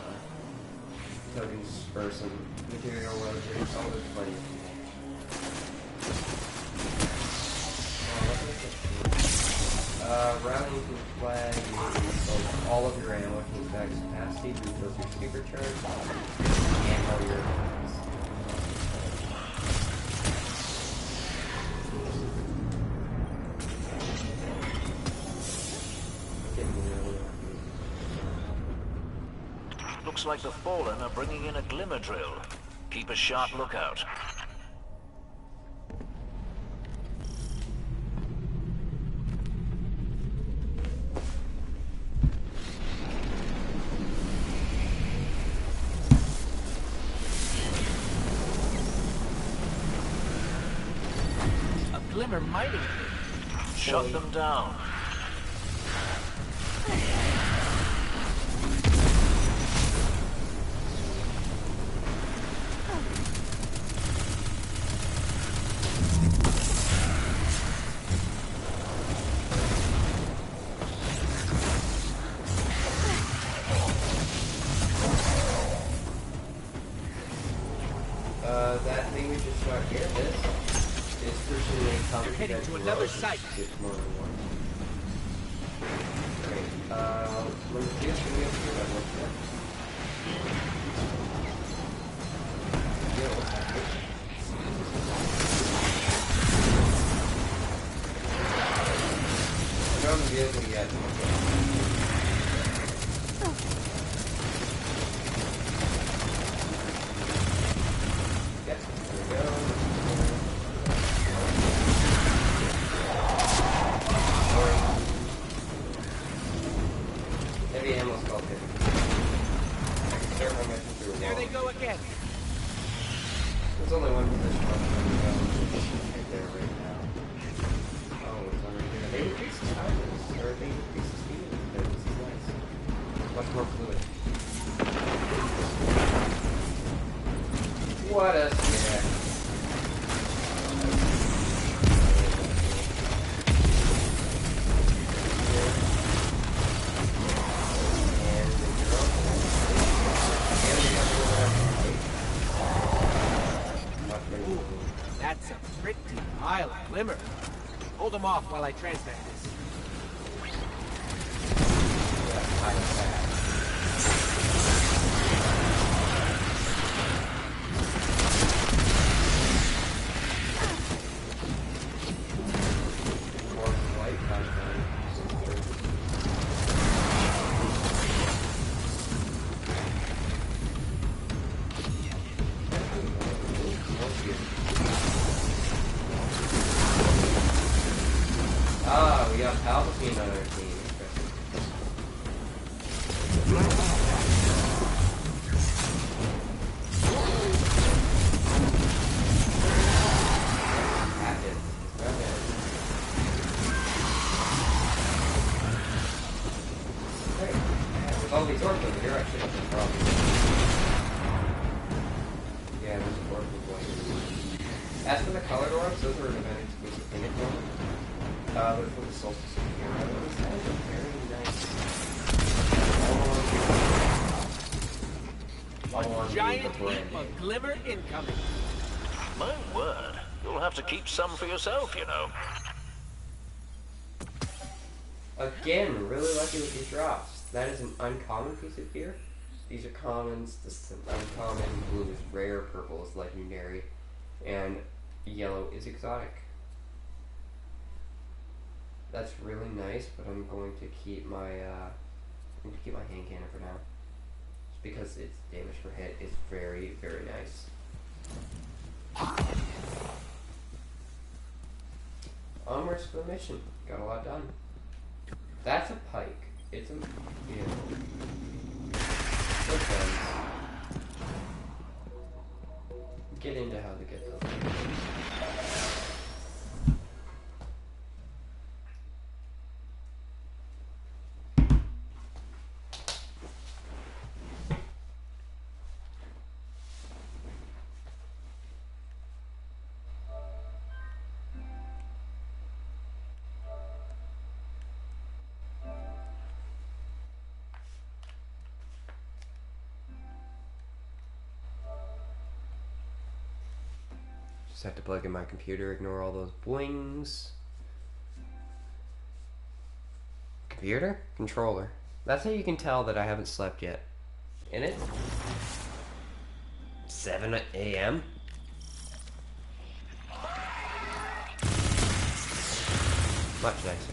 tokens or some material rotations, all those plenty. Rallying to the flag refills all of your ammo, gains back capacity, refills your supercharge, and all your attacks.
Looks like the Fallen are bringing in a glimmer drill. Keep a sharp lookout.
Glimmer mining.
Shut them down.
That thing we just shot here, this is pushing a counter.
You're heading to another site.
Great. When the field can be up here, that works out. I don't have the vehicle yet.
There they go again.
There's only one position left on the right there right now. Oh, it's already there. They increase the tightness, or they increase the speed. This is nice. Much more fluid. What a snack.
That's a pretty pile of glimmer. Hold them off while I transmit this.
Ah, we got Palpatine on our team. With all these orbs over here, I should have no problem. Yeah, there's an orb with white. As for the colored orbs, those are an event exclusive thing at the moment. They're for the Solstice of Hero. Those guys are very nice.
A giant heap of glimmer incoming.
My word. You'll have to keep some for yourself, you know.
Again, really lucky with these drops. That is an uncommon piece of gear. These are commons. This is an uncommon. Blue is rare. Purple is legendary. And yellow is exotic. That's really nice, but I'm going to keep my hand cannon for now. Just because its damage per hit is very, very nice. Onwards to the mission. Got a lot done. That's a pike. It's a... yeah. Good guns. Get into how to get those. Just have to plug in my computer, ignore all those boings. Computer? Controller. That's how you can tell that I haven't slept yet. In it? 7 a.m.? Much nicer.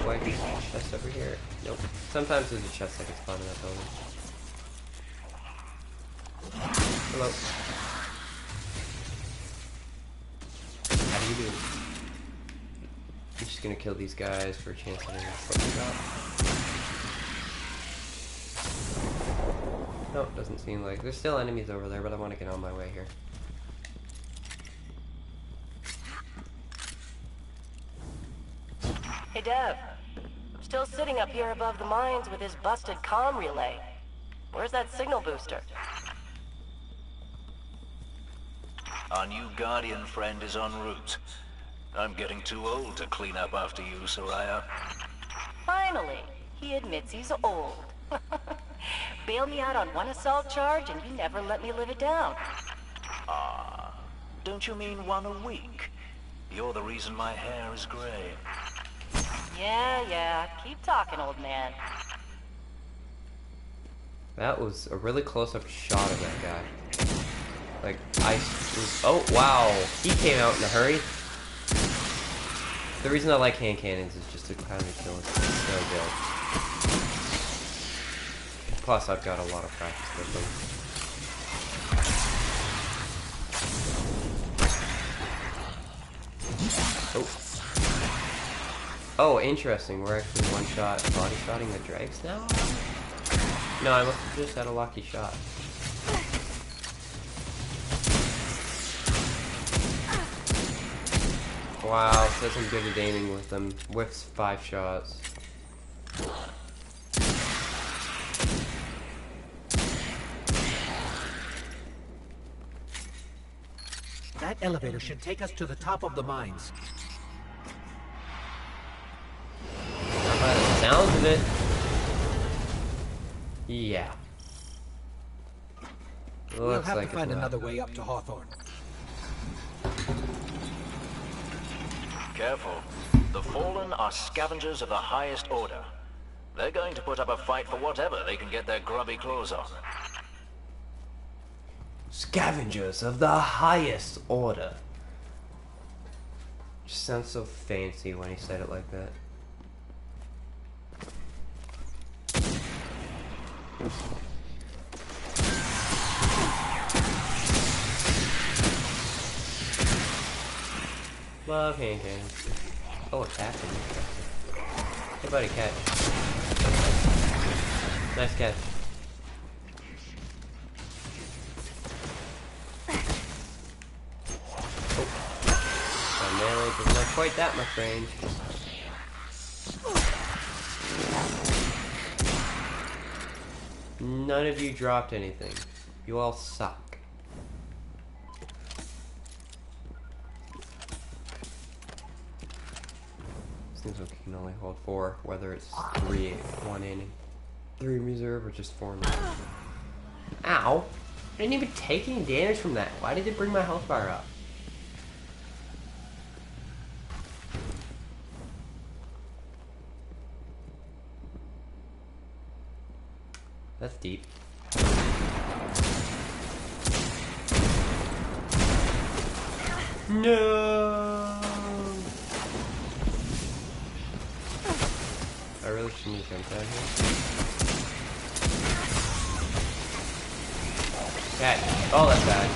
Wait, chest over here? Nope. Sometimes there's a chest that can spawn in that building. Hello. How do you do? I'm just gonna kill these guys for a chance at a quick shot. Nope, doesn't seem like. There's still enemies over there, but I want to get on my way here.
Hey, Dev. I'm still sitting up here above the mines with this busted comm relay. Where's that signal booster?
Our new Guardian friend is en route. I'm getting too old to clean up after you, Soraya.
Finally, he admits he's old. Bail me out on one assault charge and you never let me live it down.
Ah, don't you mean one a week? You're the reason my hair is gray.
Yeah, keep talking, old man.
That was a really close-up shot of that guy. Like, I was... oh, wow. He came out in a hurry. The reason I like hand cannons is just to kind of kill it. It's so good. Plus, I've got a lot of practice with them. Oh. Oh, interesting. We're actually one-shot body-shotting the dregs now? No, I must have just had a lucky shot. Wow, says I'm good at aiming with them. Whiffs 5 shots.
That elevator should take us to the top of the mines.
By the sounds of it. Yeah.
We'll have to find another way up to Hawthorne.
Careful. The Fallen are scavengers of the highest order. They're going to put up a fight for whatever they can get their grubby claws on.
Scavengers of the highest order. Just sounds so fancy when he said it like that. Love hand cannons. Oh, a captain. Hey, buddy, catch. Nice catch. Oh. My melee does not quite that much range. None of you dropped anything. You all suck. Seems like you can only hold 4, whether it's 3, 1 in, 3 in reserve, or just 4 in reserve. Ow! I didn't even take any damage from that. Why did it bring my health bar up? That's deep. No! I really shouldn't have jumped out here. Catch. Oh, that's bad.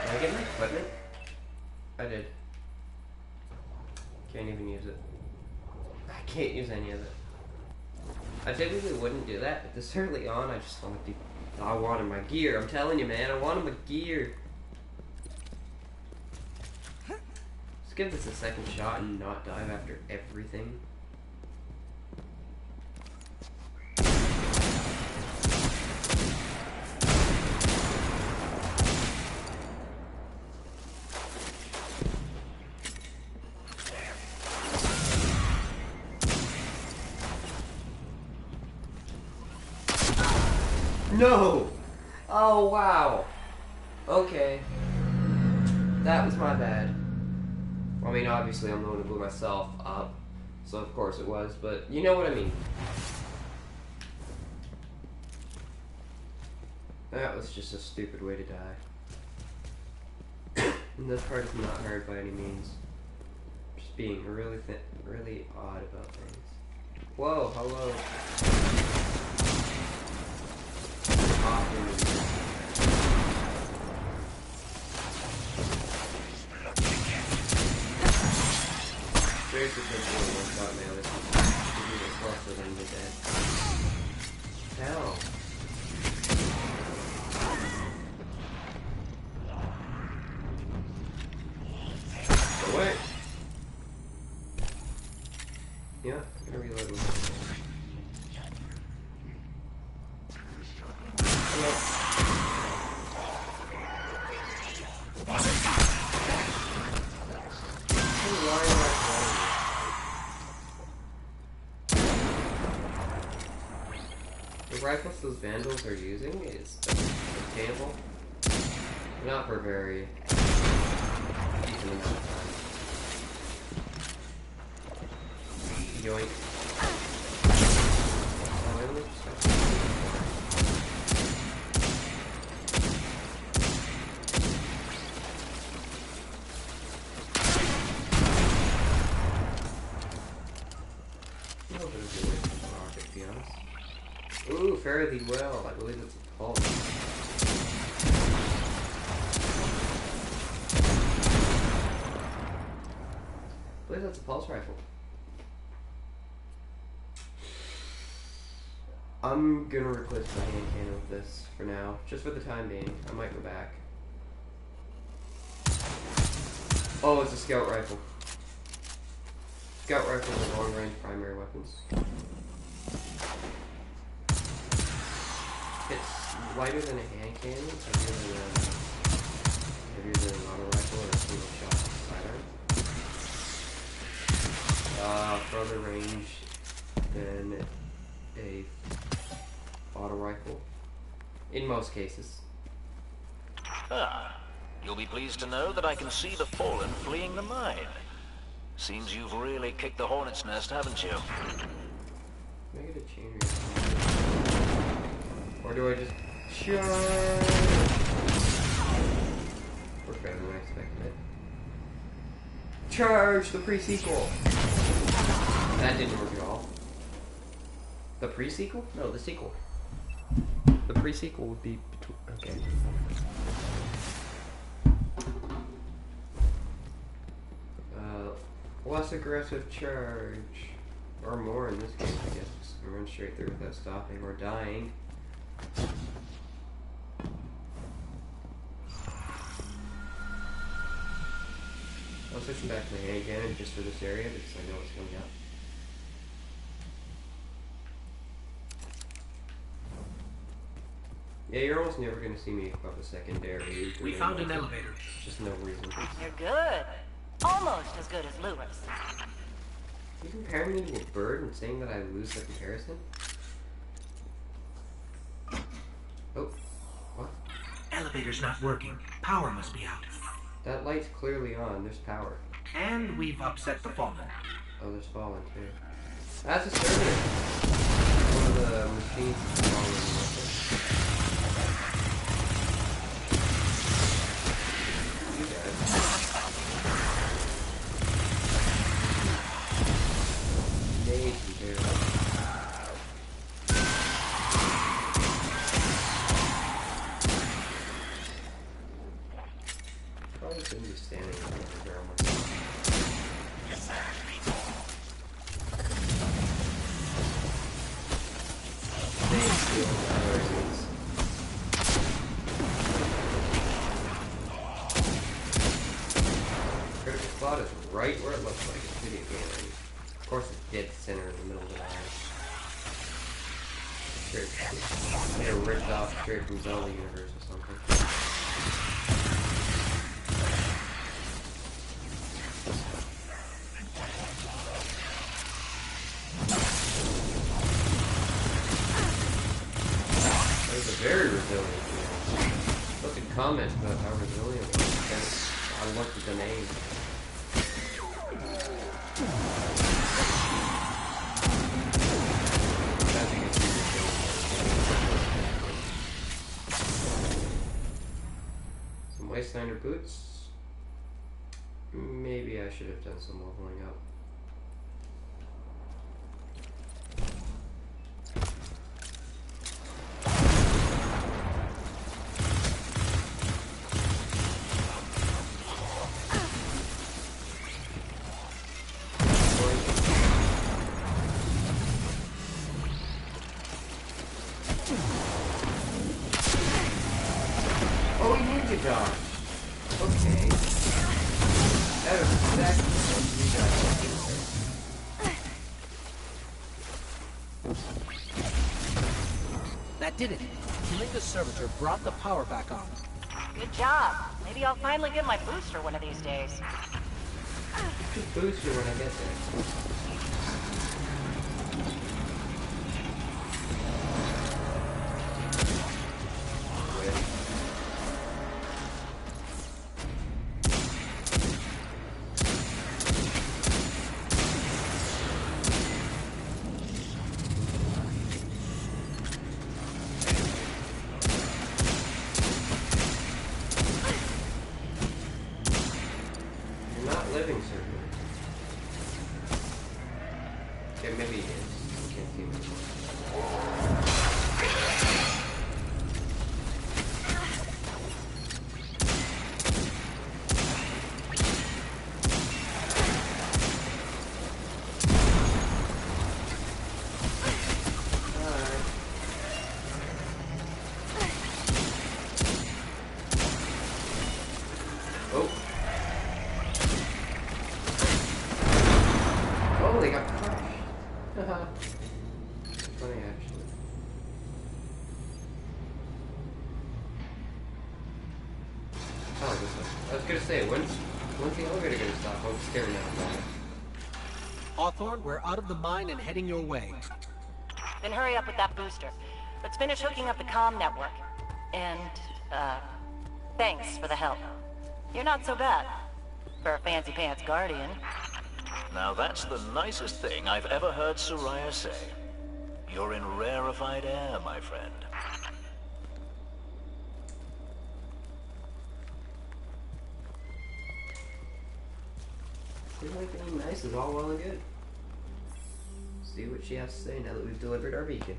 Did I get my equipment? I did. Can't even use it. I can't use any of it. I typically wouldn't do that, but this early on, I just wanted to. I wanted my gear. I'm telling you, man, I wanted my gear. Let's give this a second shot and not dive after everything. No! Oh, wow. Okay. That was my bad. I mean, obviously I'm the one who blew myself up, so of course it was, but you know what I mean. That was just a stupid way to die. And this part is not hard by any means. Just being really odd about things. Whoa, hello. Seriously, one shot melee. Even closer than the dead. Hell. Go away. Yeah, I'm gonna reload with it. The rifles those vandals are using is obtainable, not for very decent amount of time. Yoink. Oh, it looks ooh, fairly well. I believe it's a pulse. I believe that's a pulse rifle. I'm gonna replace my hand cannon with this for now, just for the time being. I might go back. Oh, it's a scout rifle. Scout rifles are long-range primary weapons. It's lighter than a hand cannon, heavier than an auto rifle or a single shot sidearm. Further range than a auto rifle, in most cases.
Ah, you'll be pleased to know that I can see the Fallen fleeing the mine. Seems you've really kicked the hornet's nest, haven't you?
Can I get a chain reaction? Or do I just charge? Worked better than I expected it. Charge the pre-sequel! That didn't work at all. The pre-sequel? No, the sequel. The pre-sequel would be between. Okay. Less aggressive charge. Or more in this case, I guess. And run straight through without stopping or dying. I'll switch back to my hand cannon just for this area because I know what's coming up. Yeah, you're almost never going to see me equip a secondary.
We found an elevator.
Just no reason.
You're good. Almost as good as Lewis.
You comparing me to a bird and saying that I lose the comparison? Oh, what?
Elevator's not working. Power must be out.
That light's clearly on. There's power.
And we've upset the fallen.
Oh, there's fallen too. That's a servant. One of the machines is falling. You guys. Probably shouldn't be standing on the ground myself. Critical spot is right where it looks like it's video game. Of course it's dead center in the middle of the eye. Sure, they're ripped off straight from Zelda universe or something. Very resilient. Look at comments about how resilient it is. I looked at the name. Some Wastelander boots. Maybe I should have done some leveling up.
That did it. Killing the servitor brought the power back on.
Good job. Maybe I'll finally get my booster one of these days.
Booster when I get there. When's the elevator gonna stop? I'm scared now.
Hawthorne, we're out of the mine and heading your way.
Then hurry up with that booster. Let's finish hooking up the comm network. And, thanks for the help. You're not so bad. For a fancy pants guardian.
Now that's the nicest thing I've ever heard Soraya say. You're in rarefied air, my friend.
Being nice is all well and good. See what she has to say now that we've delivered our beacon.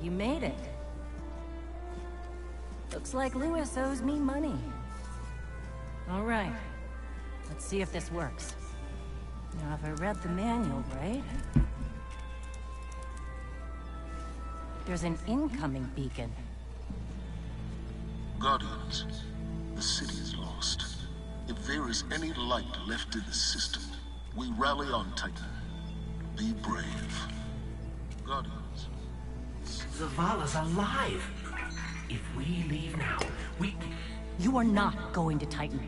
You made it. Looks like Lewis owes me money. All right. Let's see if this works. Now, if I read the manual right... There's an incoming beacon.
Guardians, the city is lost. If there is any light left in the system, we rally on Titan. Be brave. Guardians.
Zavala's alive! If we leave now,
You are not going to Titan.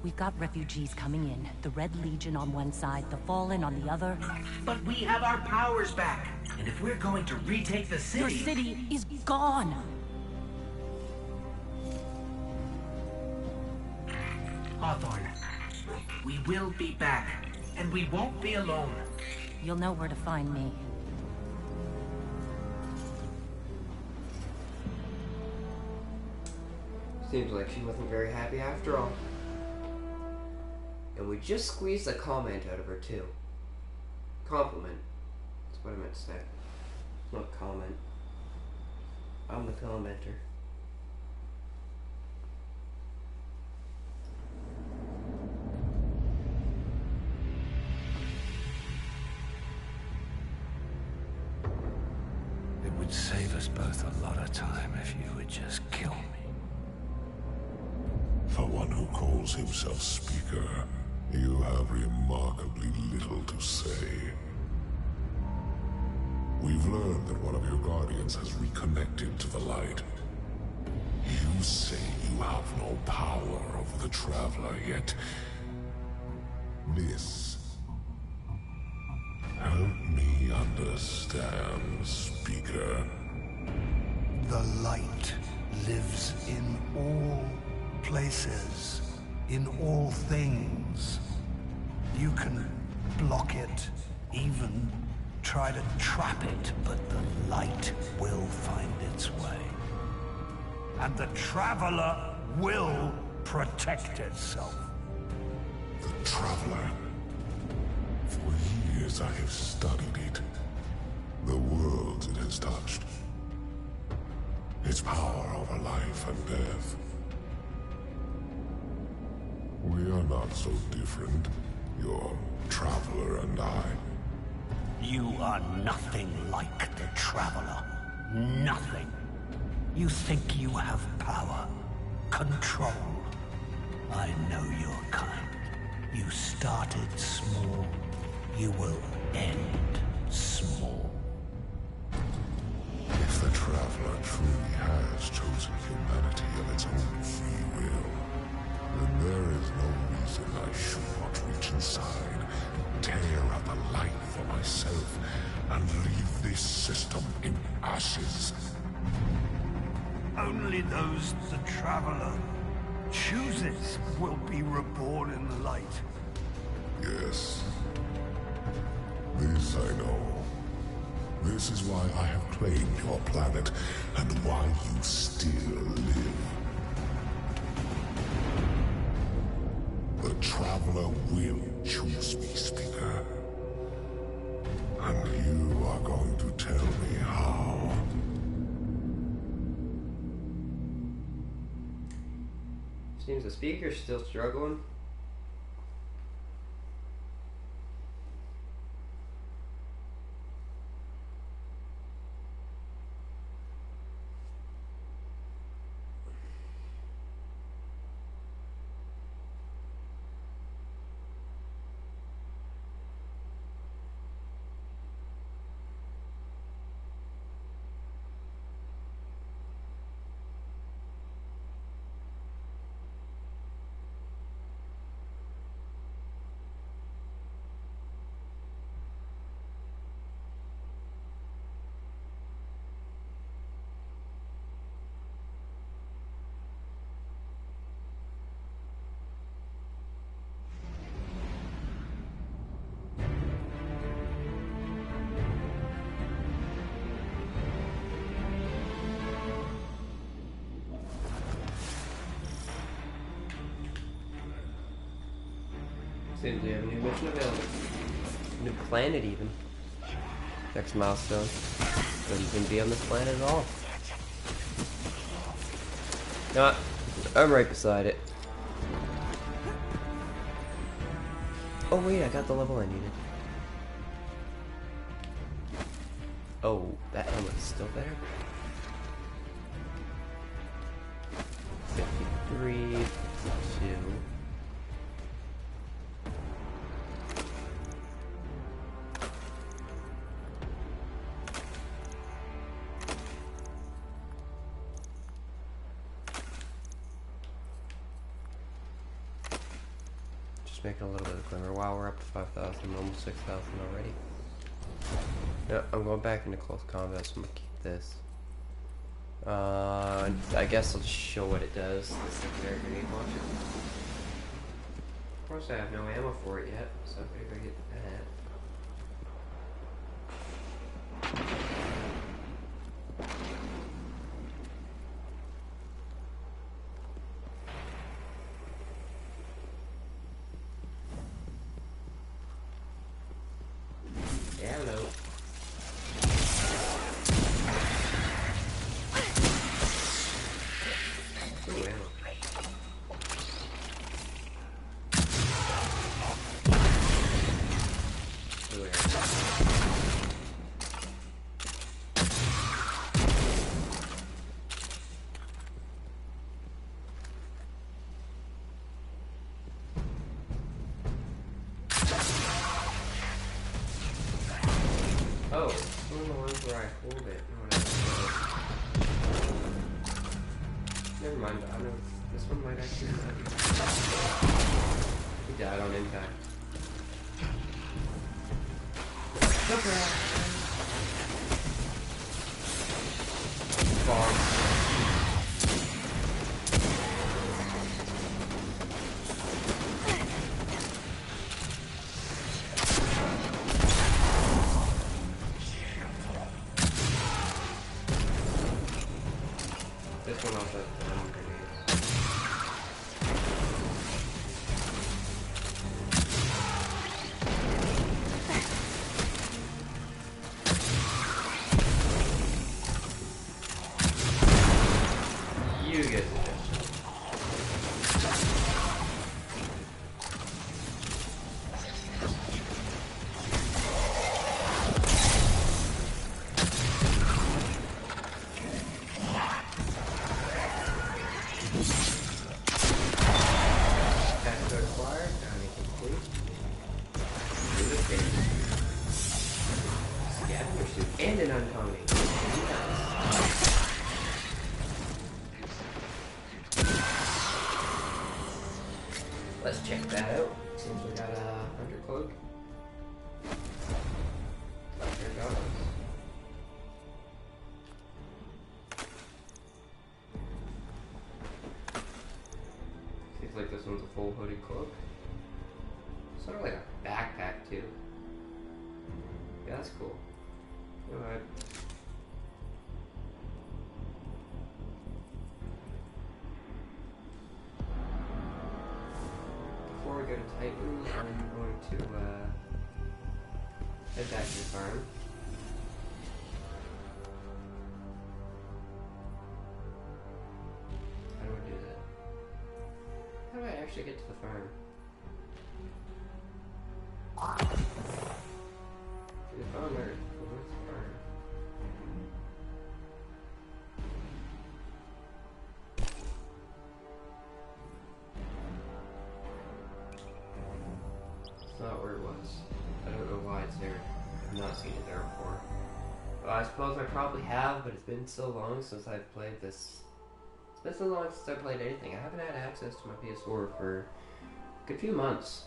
We've got refugees coming in. The Red Legion on one side, the Fallen on the other.
But we have our powers back. And if we're going to retake the city...
Your city is gone!
Hawthorne, we will be back. And we won't be alone.
You'll know where to find me.
Seems like she wasn't very happy after all. And we just squeezed a comment out of her too. Compliment. That's what I meant to say. Not comment. I'm the commenter.
It would save us both a lot of time if you would just kill me.
For one who calls himself Speaker, you have remarkably little to say. We've learned that one of your guardians has reconnected to the light. You say you have no power over the Traveler, yet... This... Help me understand, Speaker.
The light lives in all places, in all things. You can block it, even try to trap it, but the light will find its way. And the Traveler will protect itself.
The Traveler. For years I have studied it. The worlds it has touched. Its power over life and death. We are not so different, your Traveler and I.
You are nothing like the Traveler. Nothing. You think you have power, control. I know your kind. You started small. You will end small.
If the Traveler truly has chosen humanity of its own free will, then there is no reason I should not reach inside, tear at the light for myself, and leave this system in ashes.
Only those the Traveler chooses will be reborn in the light.
Yes. This I know. This is why I have claimed your planet, and why you still live. The Traveler will choose me, Speaker. And you are going to tell me how.
Seems the Speaker's still struggling. Seems we have a new mission available. New planet even. Next milestone. But he can be on this planet at all. No, I'm right beside it. Oh wait, I got the level I needed. Oh, that helmet's still better. 53, 52. Just making a little bit of glimmer. Wow, we're up to 5,000, almost 6,000 already. Yeah, I'm going back into close combat, so I'm gonna keep this. I guess I'll just show what it does. This secondary grenade launcher. Of course, I have no ammo for it yet, so I better go get that. Hello. Ooh, ammo. Ooh, ammo. Oh, it's one of the ones where I hold it. Never mind, I know this one might actually not. He died on impact. Bomb. This one also has grenades. You get the picture. Tactical acquired, bounty complete. Do the thing. Scavenger suit and an uncommon. Let's check that out. Seems we got a undercloak. There it goes. Seems like this one's a full hooded cloak. Sort of like a backpack too. Yeah, that's cool. Alright. Before we go to Titan, I'm going to head back to the farm. How do I do that? How do I actually get to the farm? To the farm, where's the farm? It's not where it was. I don't know why it's there. I've not seen it there before. Well, I suppose I probably have, but it's been so long since I've played this. It's been so long since I played anything. I haven't had access to my PS4 for a good few months.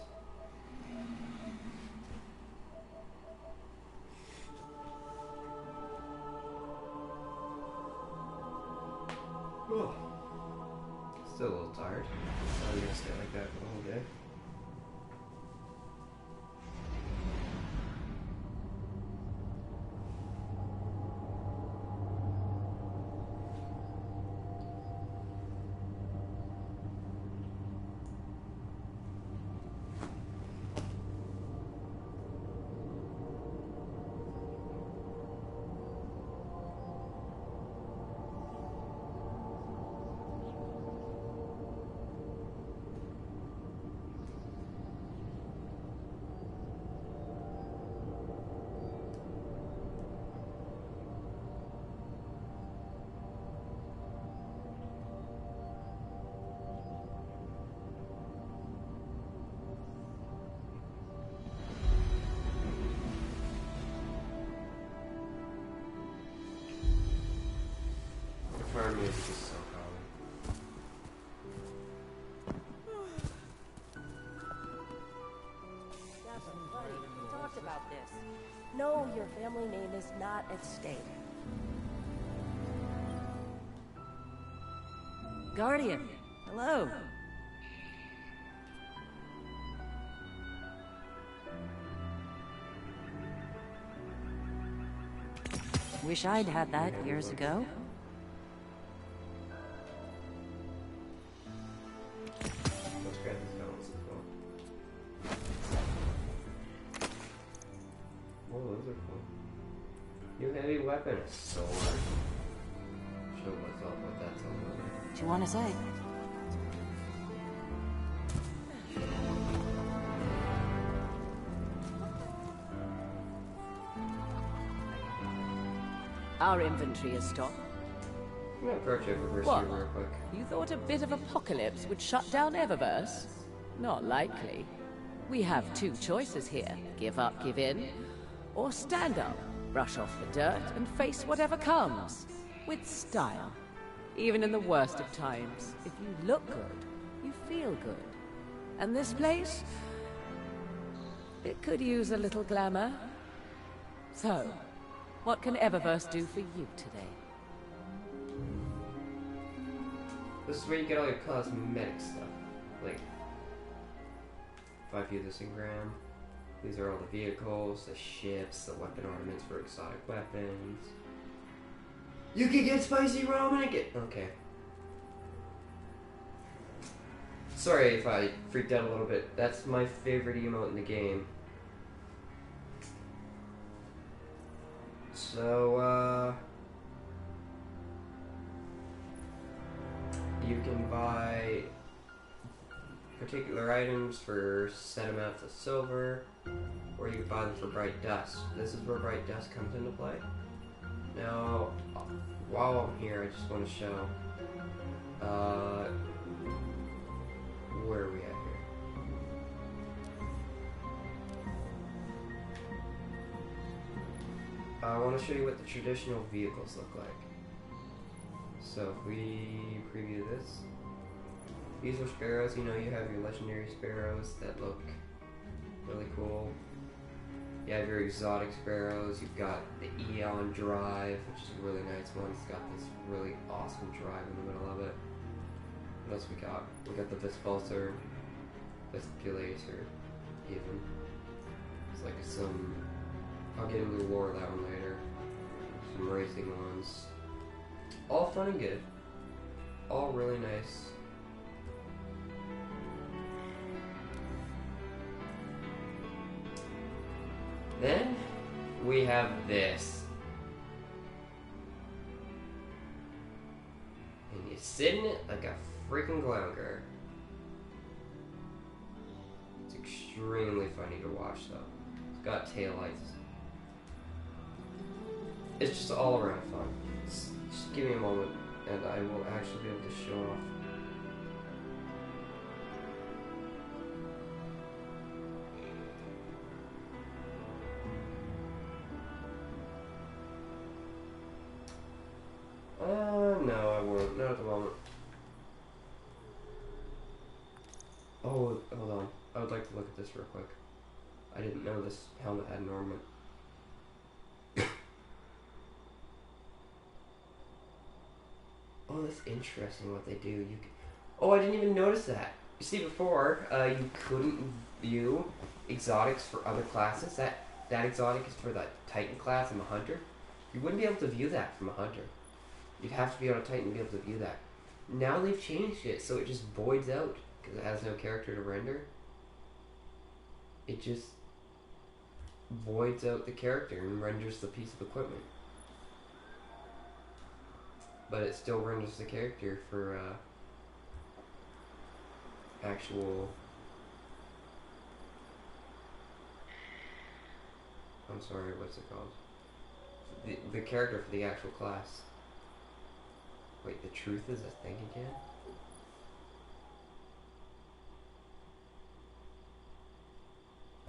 Oh. Still a little tired. I'm gonna stay like that for the whole day.
about this.
No, your family name is not at stake.
Guardian, hello. Wish I'd had that years ago.
Let's grab this balance as well. Oh, those are cool. New heavy weapon, a sword. Show what's up what that's all about.
What you want to say?
Our inventory is stopped.
I'm gonna approach it reverse
What?
here real quick.
You thought a bit of apocalypse would shut down Eververse? Not likely. We have two choices here. Give up, give in, or stand up, brush off the dirt, and face whatever comes. With style. Even in the worst of times, if you look good, you feel good. And this place? It could use a little glamour. So, what can Eververse do for you today?
This is where you get all your cosmetic stuff. Like, if I view this engram, these are all the vehicles, the ships, the weapon ornaments for exotic weapons. You can get spicy ramen and get... Okay. Sorry if I freaked out a little bit. That's my favorite emote in the game. So, you can buy particular items for set amounts of silver, or you can buy them for bright dust. This is where bright dust comes into play. Now, while I'm here, I just want to show, where are we at here? I want to show you what the traditional vehicles look like. So if we preview this, these are sparrows. You know, you have your legendary sparrows that look really cool. You have your exotic sparrows. You've got the Eon Drive, which is a really nice one. It's got this really awesome drive in the middle of it. What else we got? We got the Vespulsar, Vespulator, even. It's like some... I'll get into the lore of that one later. Some racing ones. All fun and good. All really nice. Then we have this. And you sit in it like a freaking glounger. It's extremely funny to watch though. It's got taillights. It's just all around fun. Just give me a moment and I will actually be able to show off. No, I won't. Not at the moment. Oh, hold on. I would like to look at this real quick. I didn't know this helmet had an ornament. Oh, that's interesting what they do. You can... Oh, I didn't even notice that. You see, before, you couldn't view exotics for other classes. That exotic is for the Titan class. I'm a hunter. You wouldn't be able to view that from a hunter. You'd have to be on a Titan to be able to view that. Now they've changed it, so it just voids out, because it has no character to render. It just voids out the character and renders the piece of equipment. But it still renders the character for actual... I'm sorry, what's it called? The character for the actual class. Wait, the truth is a thing again?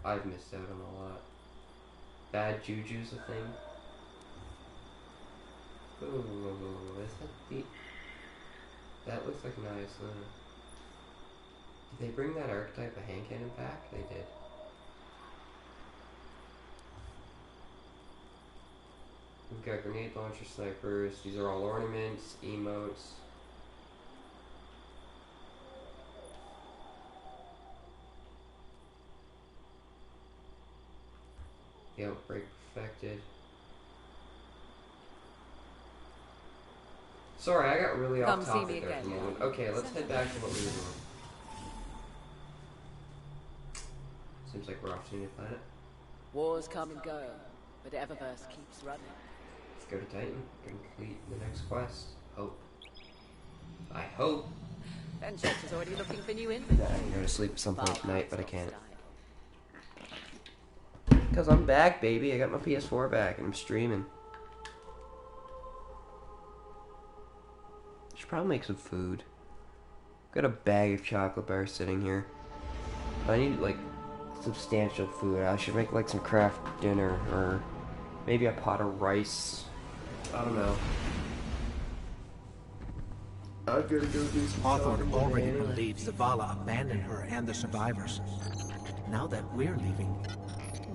I've missed out on a lot. Bad juju's a thing. Ooh, is that the... That looks like nice. Did they bring that archetype of hand cannon back? They did. got grenade launcher snipers. These are all ornaments, emotes. The outbreak perfected. Sorry, I got really
Come
off
see
topic
me
there for a
again.
moment. Okay, let's head back to what we were doing. Seems like we're off to a new planet.
Wars come and go, but Eververse keeps running.
Let's go to Titan. Complete the next quest. Hope. I hope.
Fenchurch is already looking for new
I
inventory.
can go to sleep at some point tonight, but I can't. Because I'm back, baby. I got my PS4 back and I'm streaming. Should probably make some food. Got a bag of chocolate bars sitting here. I need, like, substantial food. I should make, like, some craft dinner or maybe a pot of rice. I don't know. I'm gonna go do some
Hawthorne
shopping
already
anyway.
believes Zavala abandoned her and the survivors. Now that we're leaving,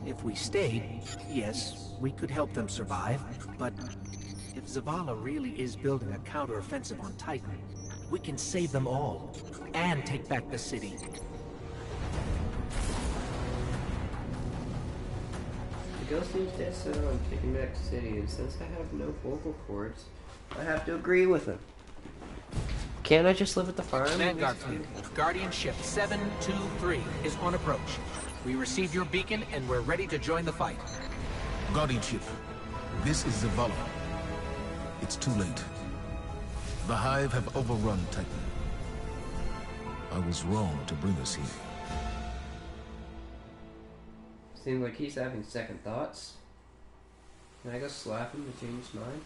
if we stayed, yes, we could help them survive, but if Zavala really is building a counteroffensive on Titan, we can save them all and take back the city.
The ghost seems dead set on taking back the city, and since I have no vocal cords, I have to agree with him. Can't I just live at the farm?
Vanguard Fleet, Guardian Ship 723 is on approach. We received your beacon and we're ready to join the fight.
Guardian Ship, this is Zavala. It's too late. The Hive have overrun Titan. I was wrong to bring us here.
Seems like he's having second thoughts. Can I go slap him to change his mind?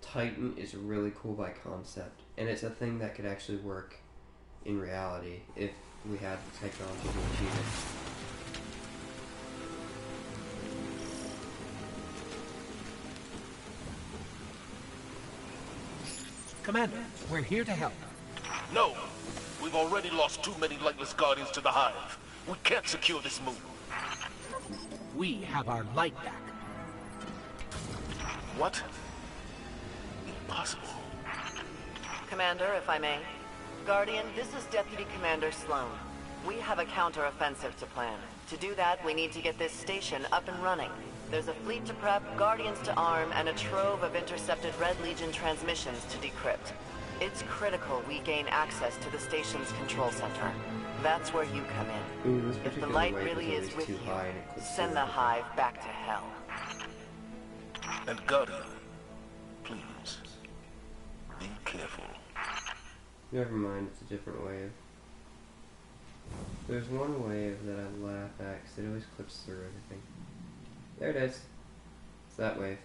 Titan is really cool by concept, and it's a thing that could actually work in reality if we had the technology to achieve it.
Commander, we're here to help.
No! We've already lost too many lightless Guardians to the Hive. We can't secure this move.
We have our light back.
What? Impossible.
Commander, if I may. Guardian, this is Deputy Commander Sloan. We have a counter-offensive to plan. To do that, we need to get this station up and running. There's a fleet to prep, Guardians to arm, and a trove of intercepted Red Legion transmissions to decrypt. It's critical we gain access to the station's control center. That's where you come in.
Ooh, this
If the
particular
light
wave
really
is
is
always
with
too
you,
high and it clips
send
through
the
everything.
Hive back to hell.
And Guardian, please, be careful.
Never mind, it's a different wave. There's one wave that I laugh at because it always clips through everything. There it is. It's that wave.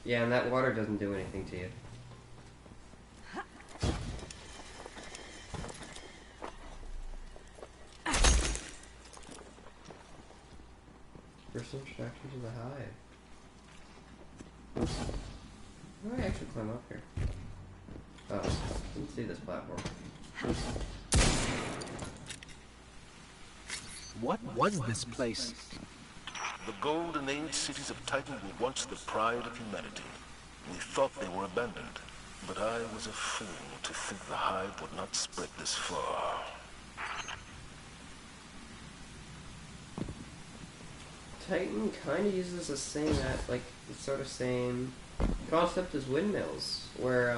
Yeah, and that water doesn't do anything to you. First introduction to the Hive. How do I actually climb up here? Oh, let's see this platform.
What was this place?
The Golden Age cities of Titan were once the pride of humanity. We thought they were abandoned, but I was a fool to think the Hive would not spread this far.
Titan kind of uses the same, like, the sort of same concept as windmills, where,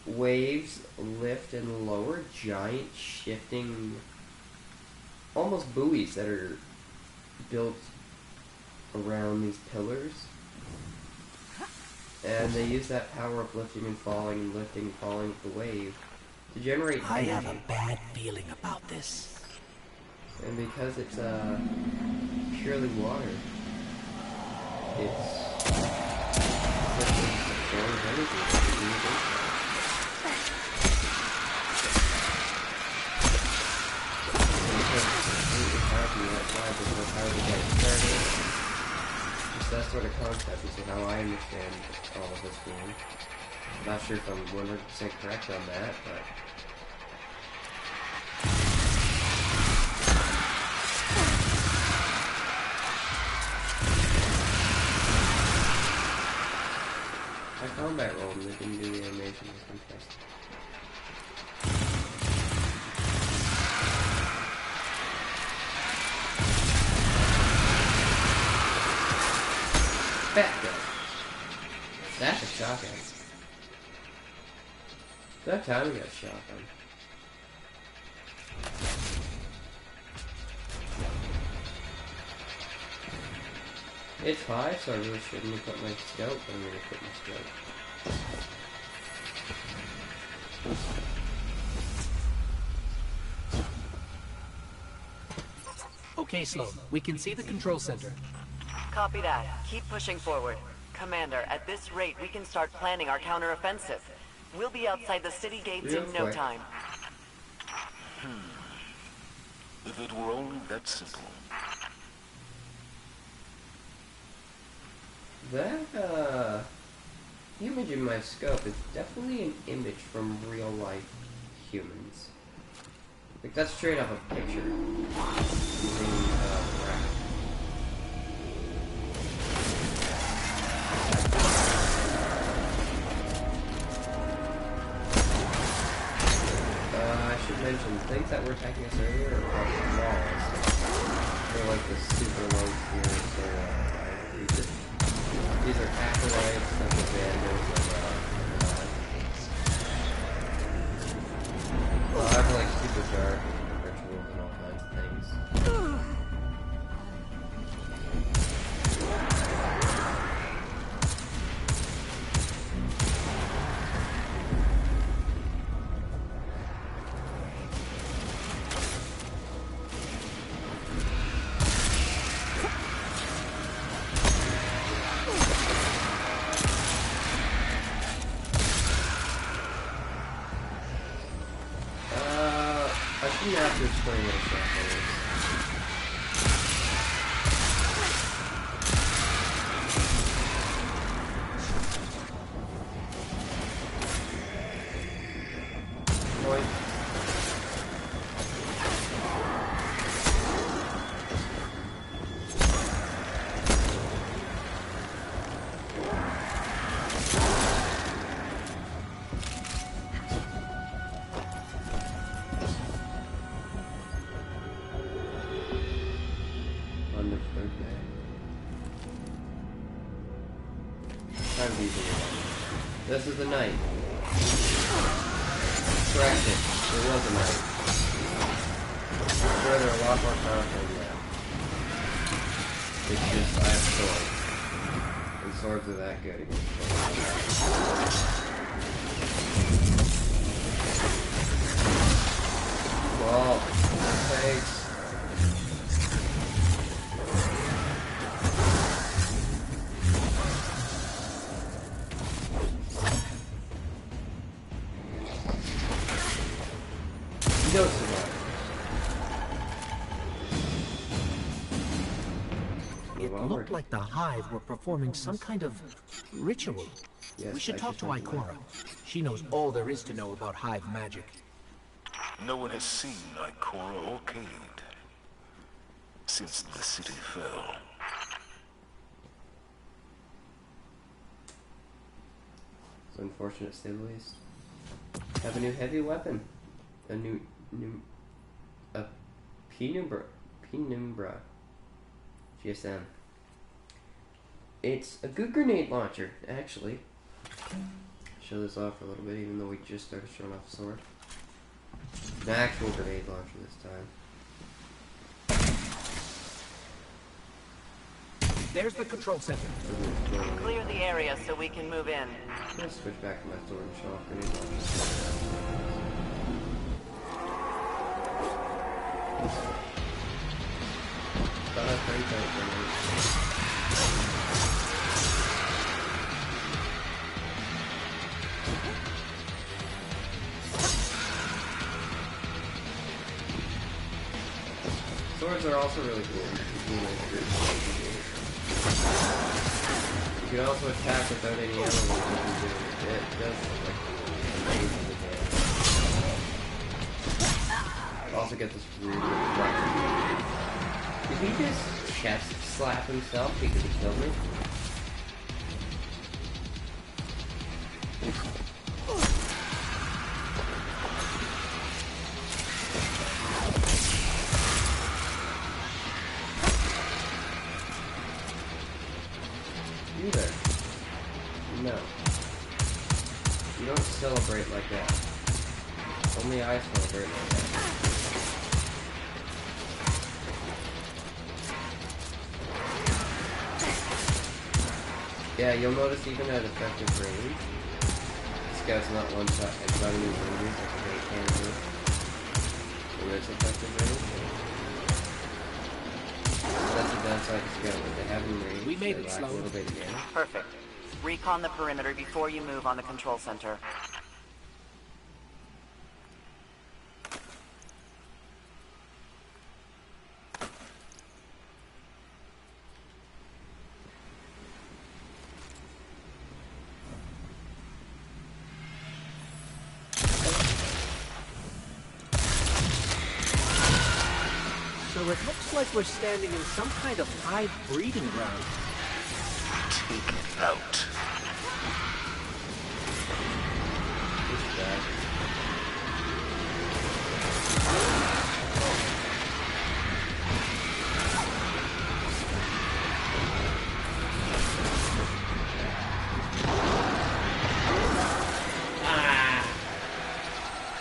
waves lift and lower giant shifting, almost buoys that are built around these pillars. And they use that power of lifting and falling and lifting and falling with the wave to generate
I
energy.
have a bad feeling about this.
And because it's purely water, it's absorbs energy. And because it's completely happy outside, there's no power to get it started. It's that sort of concept is how I understand all of this game. I'm not sure if I'm 100% correct on that, but Fat gun. That's a shotgun. That time we got a shotgun. It's high, so I really shouldn't have put my scope, but I'm going to put my scope.
Okay, Sloan. We can see the control center.
Copy that. Keep pushing forward. Commander, at this rate, we can start planning our counteroffensive. We'll be outside the city gates in no time.
If it were only that simple.
That, image in my scope is definitely an image from real life humans. Like, that's straight off a picture. I should mention, things that were attacking us earlier are called walls. They're like the super low tier sort of creatures. These are acolytes, stuff like I have like super dark rituals and all kinds of things. I shouldn't have to explain what a shackle is. Point. On the third day. Time to be here. This is the night. Correction. It was a night. I'm sure they're a lot more powerful now. It's just I have swords. And swords are that good against well, thanks. Don't survive.
It looked like the Hive were performing some kind of ritual.
Yes,
We should
I
talk to
should
Ikora. She knows all there is to know about Hive magic.
No one has seen Ikora or Cade since the city fell.
It's unfortunate to say the least. Have a new heavy weapon. A Penumbra GSM. It's a good grenade launcher, actually. Show this off for a little bit, even though we just started showing off the sword. An actual grenade launcher this time.
There's the control center.
Clear the area so we can move in.
I'm gonna switch back to my sword and show off grenade launchers. Swords are also really cool. You can also attack without any ammo. It does like amazing damage. Also get this weird reflection. Did he just chest slap himself because he killed me? celebrate like that. Only I celebrate like that. Yeah, you'll notice even at effective range, this guy's not one shot and not any enemies like a can do. When it's effective range. So that's the downside of skill. When they have in range,
we made
they
it,
lack
Sloan.
a little bit of damage.
Perfect. Recon the perimeter before you move on the control center.
So it looks like we're standing in some kind of hive breeding ground.
Take it out.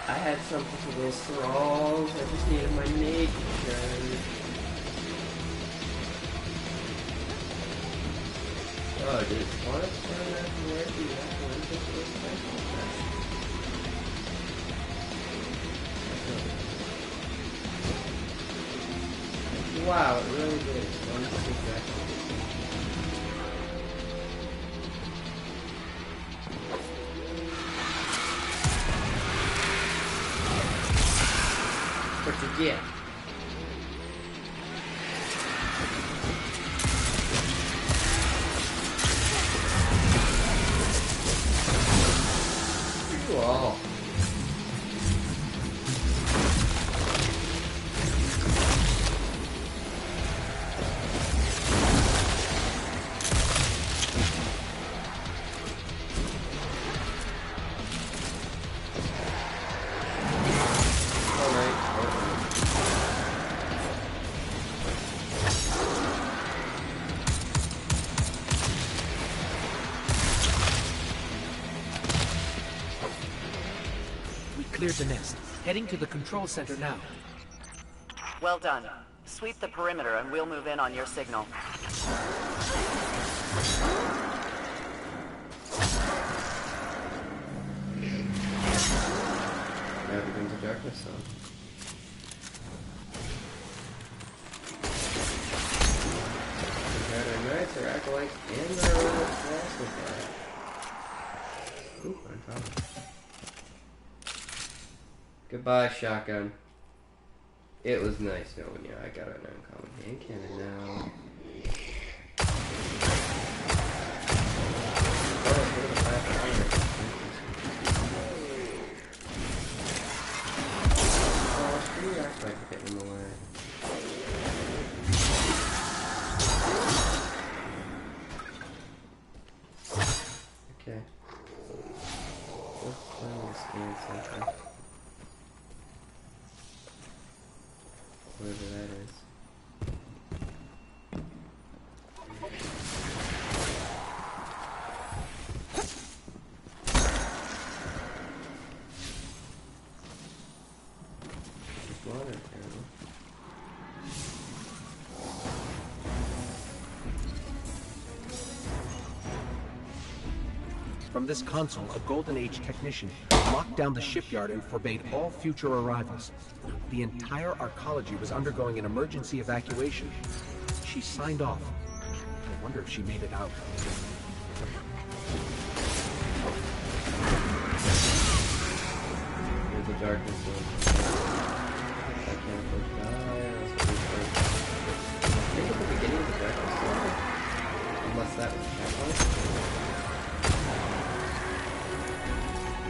I had something for those thralls. I just needed my mage gun. Oh, dude, what? Where do you have to enter those special? Wow, it really did. Honestly, exactly. What you get? Cool.
Cleared the nest. Heading to the control center now.
Well done. Sweep the perimeter and we'll move in on your signal.
Now we bring the darkness on. We got our knights, our acolytes, and our class with that. Ooh, I'm found. Goodbye, shotgun. It was nice knowing you. I got an uncommon hand cannon now. Oh, look at the fast fire. Oh, screw you, act like you're getting in the way. Okay. Let's find the scan center. Whatever that is. Just water apparently.
From this console, a Golden Age technician locked down the shipyard and forbade all future arrivals. The entire arcology was undergoing an emergency evacuation. She signed off. I wonder if she made it out.
Here's the darkness one. I can't approach that. I think at the beginning of the darkness one. Unless that was checkpoint.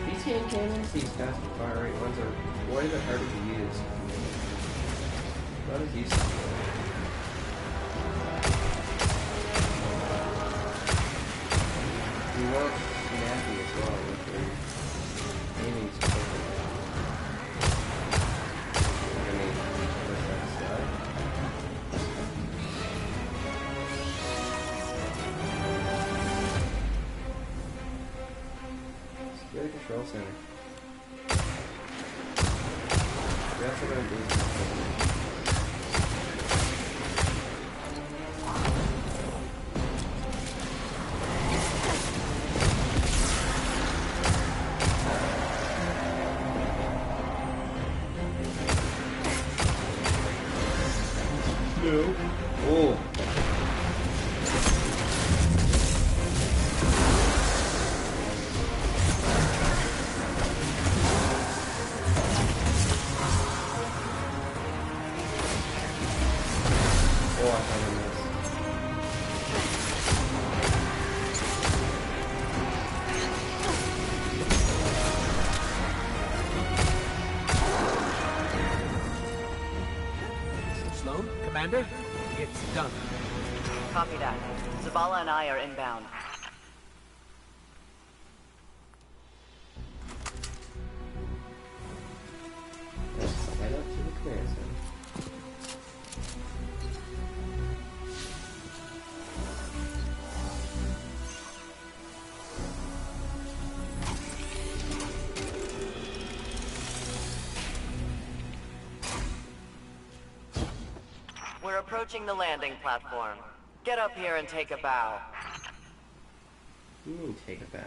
These hand cannons, these fast fire rate ones, are way harder to use. Not as useful. You want snappy as well with your aiming skill. I mean, push that slide. Security control control center. We also gotta do something. No. Oh. Oh, I thought I missed.
Sloan, Commander, it's done.
Copy that. Zavala and I are inbound.
Let's head up to the command center.
We're approaching the landing platform. Get up here and take a bow.
You mean take a bow?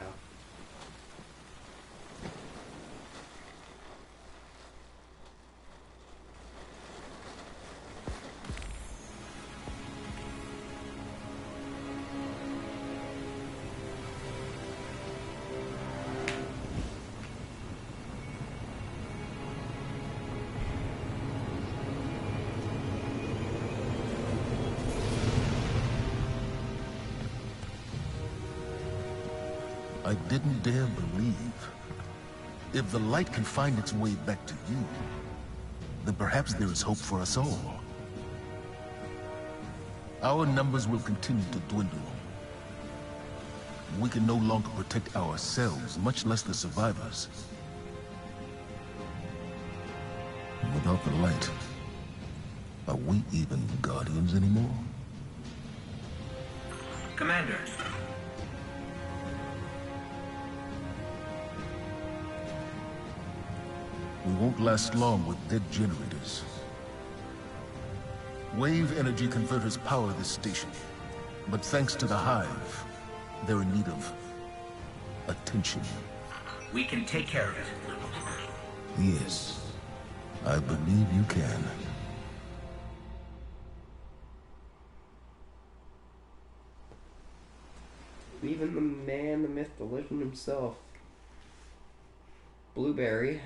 I didn't dare believe. If the light can find its way back to you, then perhaps there is hope for us all. Our numbers will continue to dwindle. We can no longer protect ourselves, much less the survivors. Without the light, are we even Guardians anymore?
Commander.
We won't last long with dead generators. Wave energy converters power this station. But thanks to the Hive, they're in need of attention.
We can take care of it.
Yes, I believe you can.
Even the man, the myth, the legend himself, Blueberry,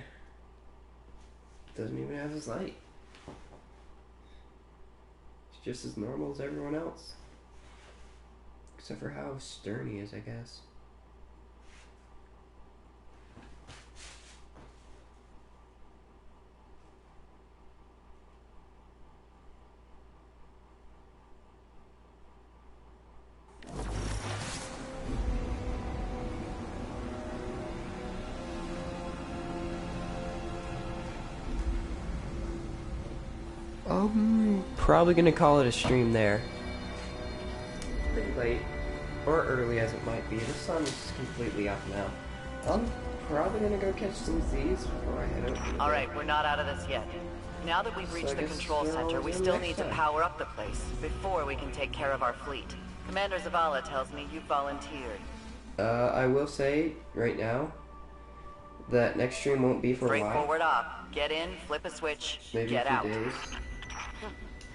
doesn't even have his light. He's just as normal as everyone else. Except for how stern he is, I guess. Probably gonna call it a stream there. Pretty late, or early as it might be. The sun's completely up now. I'm probably gonna go catch some Z's before I head over.
Alright, we're not out of this yet. Now that we've reached the control center, we still need to power up the place before we can take care of our fleet. Commander Zavala tells me you volunteered.
I will say right now that next stream won't be for a while.
Straightforward op. Get in, flip a switch,
Maybe
get
a
out.
few days.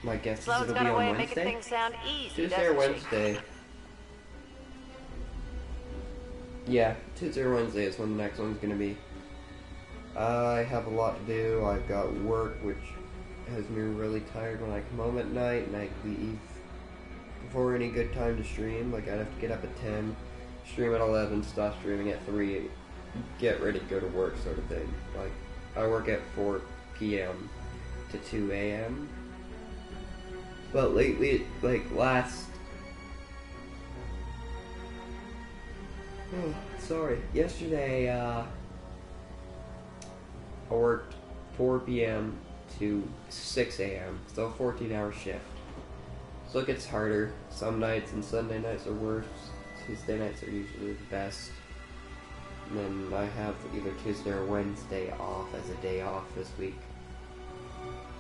My guess is
Sloan's
it'll
got
be
a
on
way of making
Wednesday.
things sound easy,
Tuesday or
doesn't she?
Wednesday. Yeah, Tuesday or Wednesday is when the next one's gonna be. I have a lot to do. I've got work, which has me really tired when I come home at night, and I leave before any good time to stream. Like, I'd have to get up at 10, stream at 11, stop streaming at 3, get ready to go to work, sort of thing. Like, I work at 4 p.m. to 2 a.m. But lately, like yesterday, I worked 4 p.m. to 6 a.m. So 14-hour shift. So it gets harder. Some nights and Sunday nights are worse. Tuesday nights are usually the best. And then I have either Tuesday or Wednesday off as a day off this week.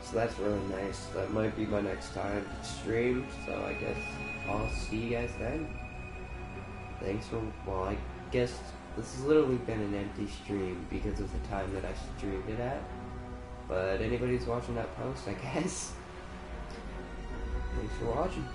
So that's really nice. That might be my next time to stream, so I guess I'll see you guys then. Thanks for, well, I guess this has literally been an empty stream because of the time that I streamed it at. But anybody who's watching that post, I guess. Thanks for watching.